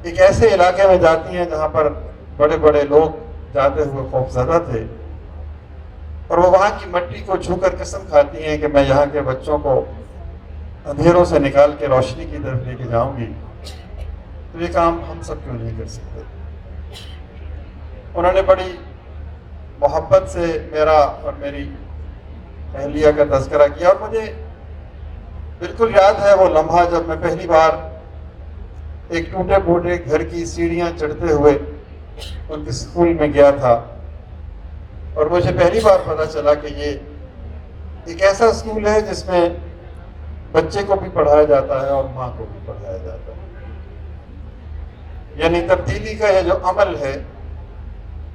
ایک ایسے علاقے میں جاتی ہیں جہاں پر بڑے بڑے لوگ جاتے ہوئے خوفزدہ تھے، اور وہ وہاں کی مٹی کو چھو کر قسم کھاتی ہیں کہ میں یہاں کے بچوں کو اندھیروں سے نکال کے روشنی کی طرف لے کے جاؤں گی، تو یہ کام ہم سب کیوں نہیں کر سکتے؟ انہوں نے بڑی محبت سے میرا اور میری اہلیہ کا تذکرہ کیا، اور مجھے بالکل یاد ہے وہ لمحہ جب میں پہلی بار ایک ٹوٹے پھوٹے گھر کی سیڑھیاں چڑھتے ہوئے ان کے اسکول میں گیا تھا، اور مجھے پہلی بار پتہ چلا کہ یہ ایک ایسا اسکول ہے جس میں بچے کو بھی پڑھایا جاتا ہے اور ماں کو بھی پڑھایا جاتا ہے، یعنی تبدیلی کا یہ جو عمل ہے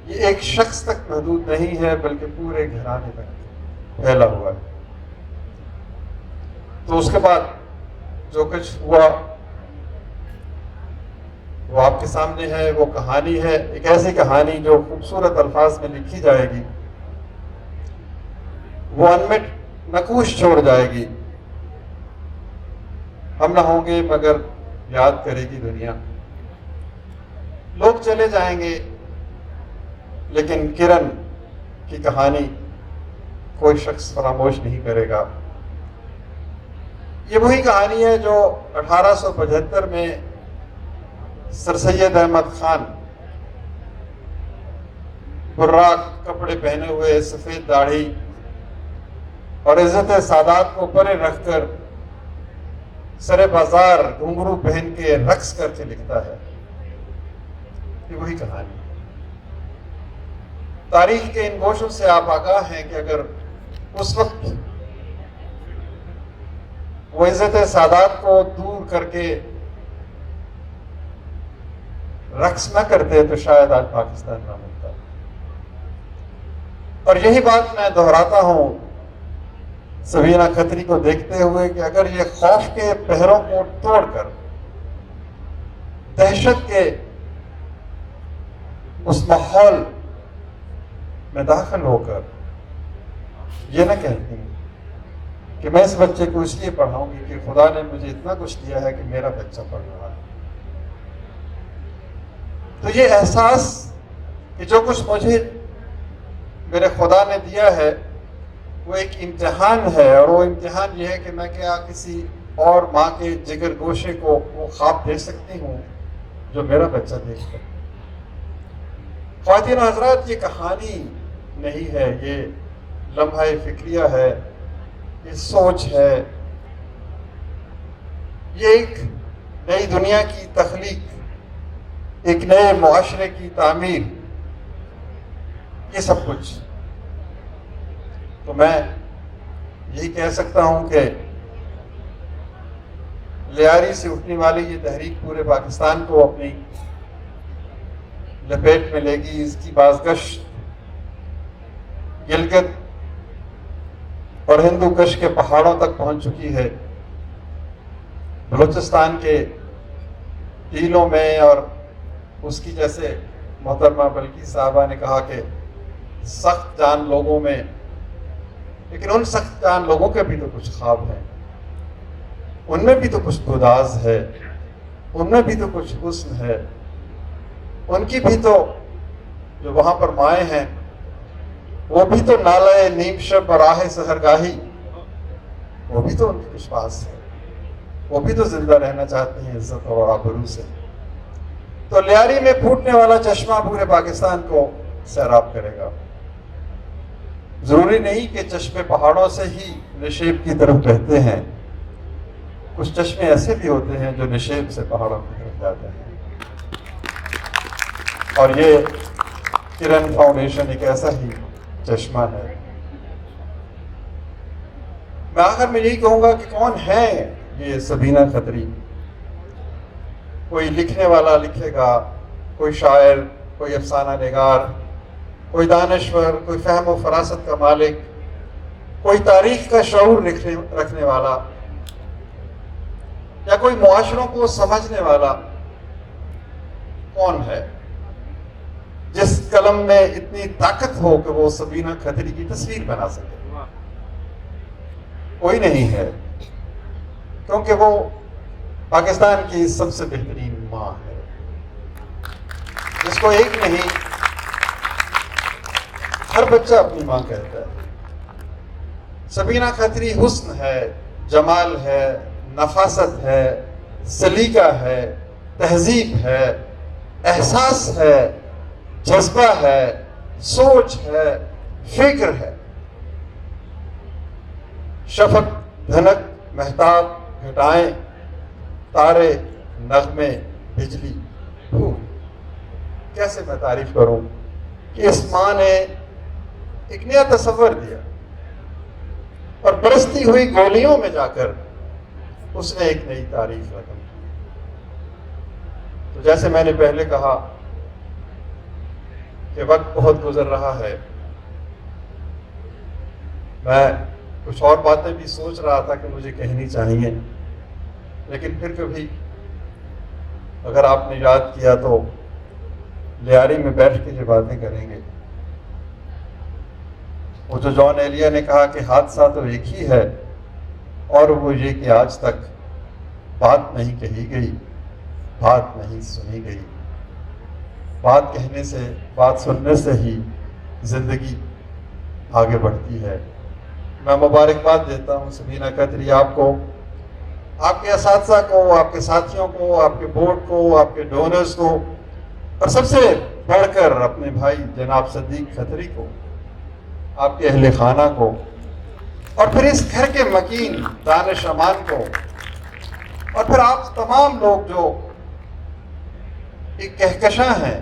یہ ایک شخص تک محدود نہیں ہے بلکہ پورے گھرانے تک پھیلا ہوا ہے۔ تو اس کے بعد جو کچھ ہوا وہ آپ کے سامنے ہے، وہ کہانی ہے، ایک ایسی کہانی جو خوبصورت الفاظ میں لکھی جائے گی، وہ انمٹ نقوش چھوڑ جائے گی۔ ہم نہ ہوں گے مگر یاد کرے گی دنیا، لوگ چلے جائیں گے لیکن کرن کی کہانی کوئی شخص فراموش نہیں کرے گا۔ یہ وہی کہانی ہے جو 1875 میں سر سید احمد خان براق کپڑے پہنے ہوئے، سفید داڑھی اور عزت سادات کو پرے رکھ کر سر بازار گھنگرو پہن کے رقص کر کے لکھتا ہے۔ یہ وہی کہانی ہے۔ تاریخ کے ان گوشوں سے آپ آگاہ ہیں کہ اگر اس وقت وہ عزت سادات کو دور کر کے رقص نہ کرتے تو شاید آج پاکستان نہ ملتا۔ اور یہی بات میں دہراتا ہوں سبینہ کھتری کو دیکھتے ہوئے کہ اگر یہ خوف کے پہروں کو توڑ کر دہشت کے اس ماحول میں داخل ہو کر یہ نہ کہتی کہ میں اس بچے کو اس لیے پڑھاؤں گی کہ خدا نے مجھے اتنا کچھ دیا ہے کہ میرا بچہ پڑھ رہا ہے، تو یہ احساس کہ جو کچھ مجھے میرے خدا نے دیا ہے وہ ایک امتحان ہے، اور وہ امتحان یہ ہے کہ میں کیا کسی اور ماں کے جگر گوشے کو وہ خواب دے سکتی ہوں جو میرا بچہ دیکھتا ہے۔ خواتین و حضرات، یہ کہانی نہیں ہے، یہ لمحہ فکریہ ہے، یہ سوچ ہے، یہ ایک نئی دنیا کی تخلیق، ایک نئے معاشرے کی تعمیر، یہ سب کچھ۔ تو میں یہی کہہ سکتا ہوں کہ لیاری سے اٹھنے والی یہ تحریک پورے پاکستان کو اپنی لپیٹ میں لے گی۔ اس کی بازگشت گلگت اور ہندو کش کے پہاڑوں تک پہنچ چکی ہے، بلوچستان کے ٹیلوں میں، اور اس کی جیسے محترمہ بلقیس صاحبہ نے کہا کہ سخت جان لوگوں میں، لیکن ان سخت جان لوگوں کے بھی تو کچھ خواب ہیں، ان میں بھی تو کچھ گداز ہے، ان میں بھی تو کچھ حسن ہے، ان کی بھی تو جو وہاں پر مائیں ہیں وہ بھی تو نالہ نیم شب اور آہ سحرگاہی، وہ بھی تو ان کے کچھ پاس ہے، وہ بھی تو زندہ رہنا چاہتے ہیں عزت اور آبرو سے۔ تو لیاری میں پھوٹنے والا چشمہ پورے پاکستان کو سیراب کرے گا۔ ضروری نہیں کہ چشمے پہاڑوں سے ہی نشیب کی طرف بہتے ہیں، کچھ چشمے ایسے بھی ہوتے ہیں جو نشیب سے پہاڑوں کی طرف جاتے ہیں، اور یہ کرن فاؤنڈیشن ایک ایسا ہی چشمہ ہے۔ میں آخر میں یہی کہوں گا کہ کون ہے یہ سبینہ کھتری؟ کوئی لکھنے والا لکھے گا، کوئی شاعر، کوئی افسانہ نگار، کوئی دانشور، کوئی فہم و فراست کا مالک، کوئی تاریخ کا شعور رکھنے والا، یا کوئی معاشروں کو سمجھنے والا، کون ہے؟ قلم میں اتنی طاقت ہو کہ وہ سبینہ کھتری کی تصویر بنا سکے؟ کوئی نہیں ہے، کیونکہ وہ پاکستان کی سب سے بہترین ماں ہے، جس کو ایک نہیں ہر بچہ اپنی ماں کہتا ہے۔ سبینہ کھتری حسن ہے، جمال ہے، نفاست ہے، سلیقہ ہے، تہذیب ہے، احساس ہے، جذبہ ہے، سوچ ہے، فکر ہے۔ شفق، دھنک، مہتاب، گھٹائیں، تارے، نغمے، بجلی، پھول۔ کیسے میں تعریف کروں کہ اس ماں نے ایک نیا تصور دیا اور برستی ہوئی گولیوں میں جا کر اس نے ایک نئی تعریف رقم کی۔ تو جیسے میں نے پہلے کہا کہ وقت بہت گزر رہا ہے، میں کچھ اور باتیں بھی سوچ رہا تھا کہ مجھے کہنی چاہیے، لیکن پھر کبھی اگر آپ نے یاد کیا تو لیاری میں بیٹھ کے یہ باتیں کریں گے۔ وہ جو جان ایلیا نے کہا کہ حادثہ تو ایک ہی ہے، اور وہ یہ کہ آج تک بات نہیں کہی گئی، بات نہیں سنی گئی۔ بات کہنے سے، بات سننے سے ہی زندگی آگے بڑھتی ہے۔ میں مبارکباد دیتا ہوں سبینہ کھتری آپ کو، آپ کے اساتذہ کو، آپ کے ساتھیوں کو، آپ کے بورڈ کو، آپ کے ڈونرز کو، اور سب سے بڑھ کر اپنے بھائی جناب صدیق کھتری کو، آپ کے اہل خانہ کو، اور پھر اس گھر کے مکین دانش امان کو، اور پھر آپ تمام لوگ جو ایک کہکشاں ہیں،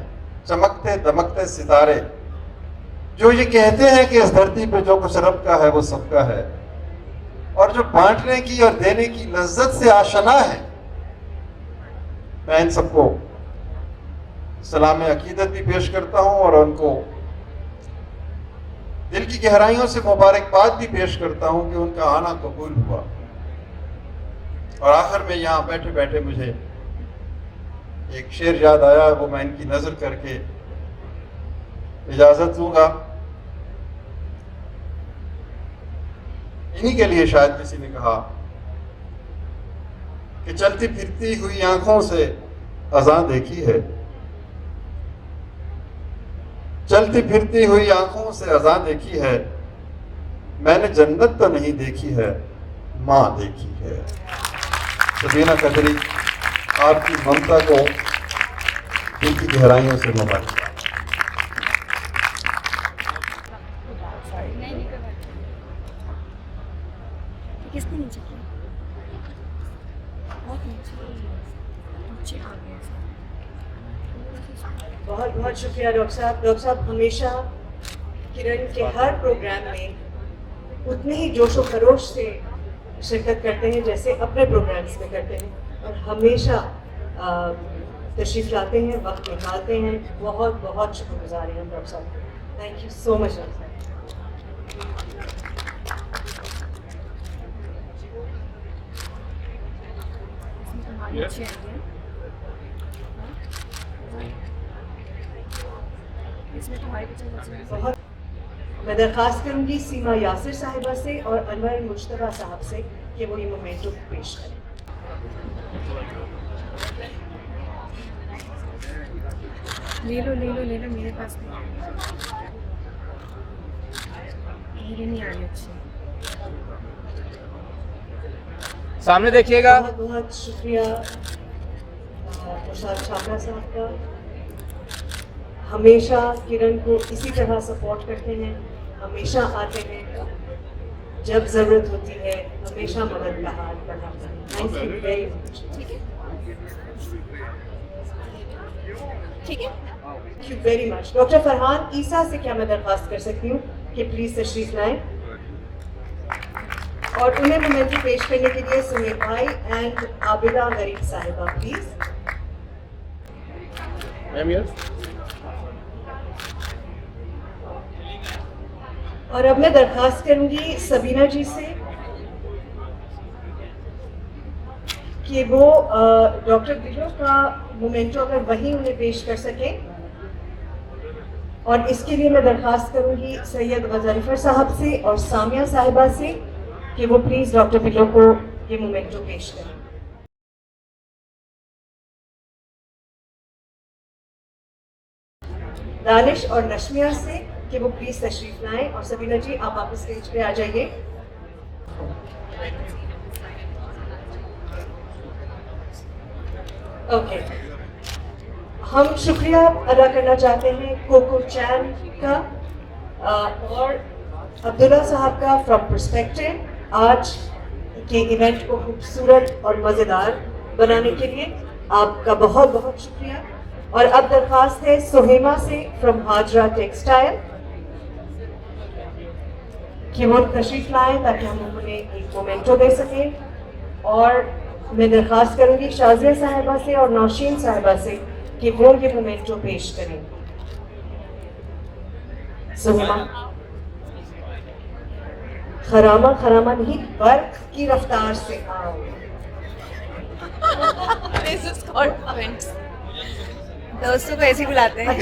چمکتے دمکتے ستارے، جو یہ کہتے ہیں کہ اس دھرتی پہ جو کچھ رب کا ہے وہ سب کا ہے، اور جو بانٹنے کی اور دینے کی لذت سے آشنا ہے۔ میں ان سب کو سلام عقیدت بھی پیش کرتا ہوں اور ان کو دل کی گہرائیوں سے مبارکباد بھی پیش کرتا ہوں کہ ان کا آنا قبول ہوا۔ اور آخر میں یہاں بیٹھے بیٹھے مجھے ایک شعر یاد آیا، وہ میں ان کی نظر کر کے اجازت دوں گا۔ انہی کے لیے شاید کسی نے کہا کہ چلتی پھرتی ہوئی آنکھوں سے اذاں دیکھی ہے، چلتی پھرتی ہوئی آنکھوں سے اذاں دیکھی ہے، میں نے جنت تو نہیں دیکھی ہے، ماں دیکھی ہے۔ سبینہ کھتری، آپ کی ممتا کو دل کی گہرائیوں سے مبارک۔ بہت بہت شکریہ ڈاکٹر صاحب۔ ڈاکٹر صاحب ہمیشہ کرن کے ہر پروگرام میں اتنے ہی جوش و خروش سے شرکت کرتے ہیں جیسے اپنے پروگرامز میں کرتے ہیں، اور ہمیشہ تشریف لاتے ہیں، وقت نکالتے ہیں۔ بہت بہت شکر گزار ہیں ڈاکٹر صاحب، thank you so much doctor صاحب۔ بہت میں درخواست کروں گی سیما یاسر صاحبہ سے اور انور مجتبیٰ صاحب سے کہ وہ یہ مومنٹو پیش کریں۔ لے لو میرے پاس میرے نہیں آ رہی اچھی۔ سامنے دیکھیے گا۔ بہت بہت شکریہ ارشاد چھابڑا صاحب کا، ہمیشہ کرن کو اسی طرح سپورٹ کرتے ہیں، ہمیشہ آتے ہیں، جب ضرورت ہوتی ہے ہمیشہ مدد کا ہاتھ بڑھاتے ہیں۔ Thank you very much. ٹھیک ہے، thank you very much. Doctor Farhan Isa سے کیا میں درخواست کر سکتی ہوں کہ پلیز تشریف لائیں، اور انہیں مومنٹو پیش کرنے کے لیے سہیل بھائی اینڈ عابدہ غریب صاحبہ پلیز۔ اور اب میں درخواست کروں گی سبینہ جی سے کہ وہ ڈاکٹر بلو کا مومنٹو اگر وہیں انہیں پیش کر سکیں۔ اور اس کے لیے میں درخواست کروں گی سید غضنفر صاحب سے اور سامیہ صاحبہ سے کہ وہ پلیز ڈاکٹر بلو کو یہ مومنٹو پیش کریں. دانش اور نشمیہ سے کہ وہ پلیز تشریف لائیں, اور سبینہ جی آپ واپس اسٹیج پہ آ جائیے. اوکے, ہم شکریہ ادا کرنا چاہتے ہیں کوکو چین کا اور عبداللہ صاحب کا فرام پرسپیکٹو آج کے ایونٹ کو خوبصورت اور مزیدار بنانے کے لیے. آپ کا بہت بہت شکریہ. اور اب درخواست ہے سہیمہ سے فرام ہاجرہ ٹیکسٹائل کہ وہ تشریف لائیں تاکہ ہم انہیں ایک مومنٹو دے سکیں. اور میں درخواست کروں گی شازیہ صاحبہ سے اور نوشین صاحبہ سے کہ وہ یہ مومنٹو پیش کریں. سہیمہ, خرامہ خرامہ نہیں, برق کی رفتار سے آؤ. This is confidence. دوستوں کو ایسے بلاتے ہیں.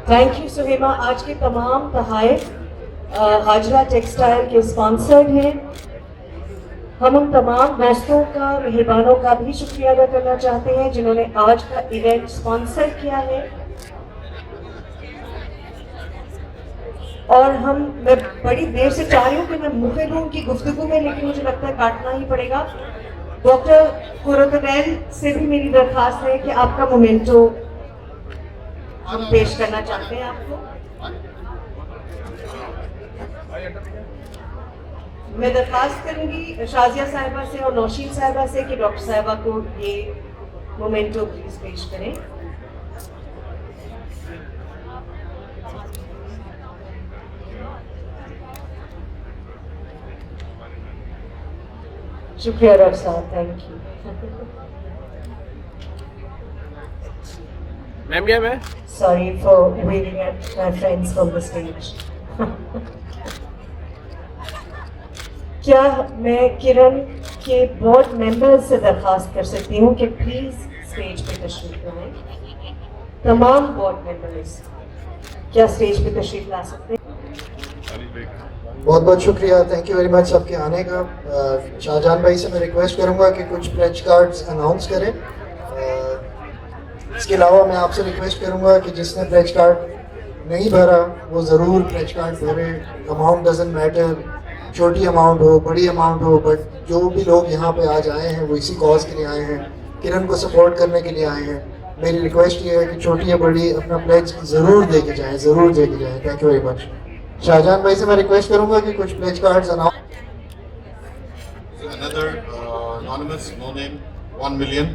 Thank you Sahima. آج کے تمام تحائف ہاجرہ ٹیکسٹائل کے اسپانسرڈ ہیں. ہم ان تمام دوستوں کا, مہربانوں کا بھی شکریہ ادا کرنا چاہتے ہیں جنہوں نے آج کا ایونٹ اسپانسر کیا ہے. اور میں بڑی دیر سے چاہ رہی ہوں کہ میں مخل ہوں کی گفتگو میں, لیکن مجھے لگتا ہے کاٹنا ہی پڑے گا. ڈاکٹر قرۃ سے بھی میری درخواست ہے کہ آپ کا مومنٹو ہم پیش کرنا چاہتے ہیں آپ کو. میں درخواست کروں گی شازیہ صاحبہ سے اور نوشین صاحبہ سے کہ ڈاکٹر صاحبہ کو یہ مومنٹو پلیز پیش کریں. شکریہ ڈاکٹر صاحب, تھینک یو. میم کیا میں sorry for waving at my friends from the stage. کیا میں کرن کے بورڈ ممبر سے درخواست کر سکتی ہوں کہ پلیز اسٹیج پہ تشریف لائیں. تمام بورڈ ممبرز کیا اسٹیج پہ تشریف لا سکتے ہیں؟ بہت بہت شکریہ, تھینک یو ویری مچ سب کے آنے کا. شاہجہان بھائی سے میں ریکویسٹ کروں گا کہ کچھ پلیج کارڈز اناؤنس کریں. اس کے علاوہ میں آپ سے ریکویسٹ کروں گا کہ جس نے پلیج کارڈ نہیں بھرا وہ ضرور پلیج کارڈ بھرے. اماؤنٹ ڈزنٹ میٹر, چھوٹی اماؤنٹ ہو بڑی اماؤنٹ ہو, بٹ جو بھی لوگ یہاں پہ آج آئے ہیں وہ اسی کاز کے لیے آئے ہیں, کرن کو سپورٹ کرنے کے لیے آئے ہیں. میری ریکویسٹ یہ ہے کہ چھوٹی یا بڑی اپنا پلیج ضرور دے کے جائیں, ضرور دے کے جائیں. Thank you very much. Shahjahan بھائی سے میں ریکویسٹ کروں گا کہ کچھ pledge cards Another anonymous, no name, 1 million.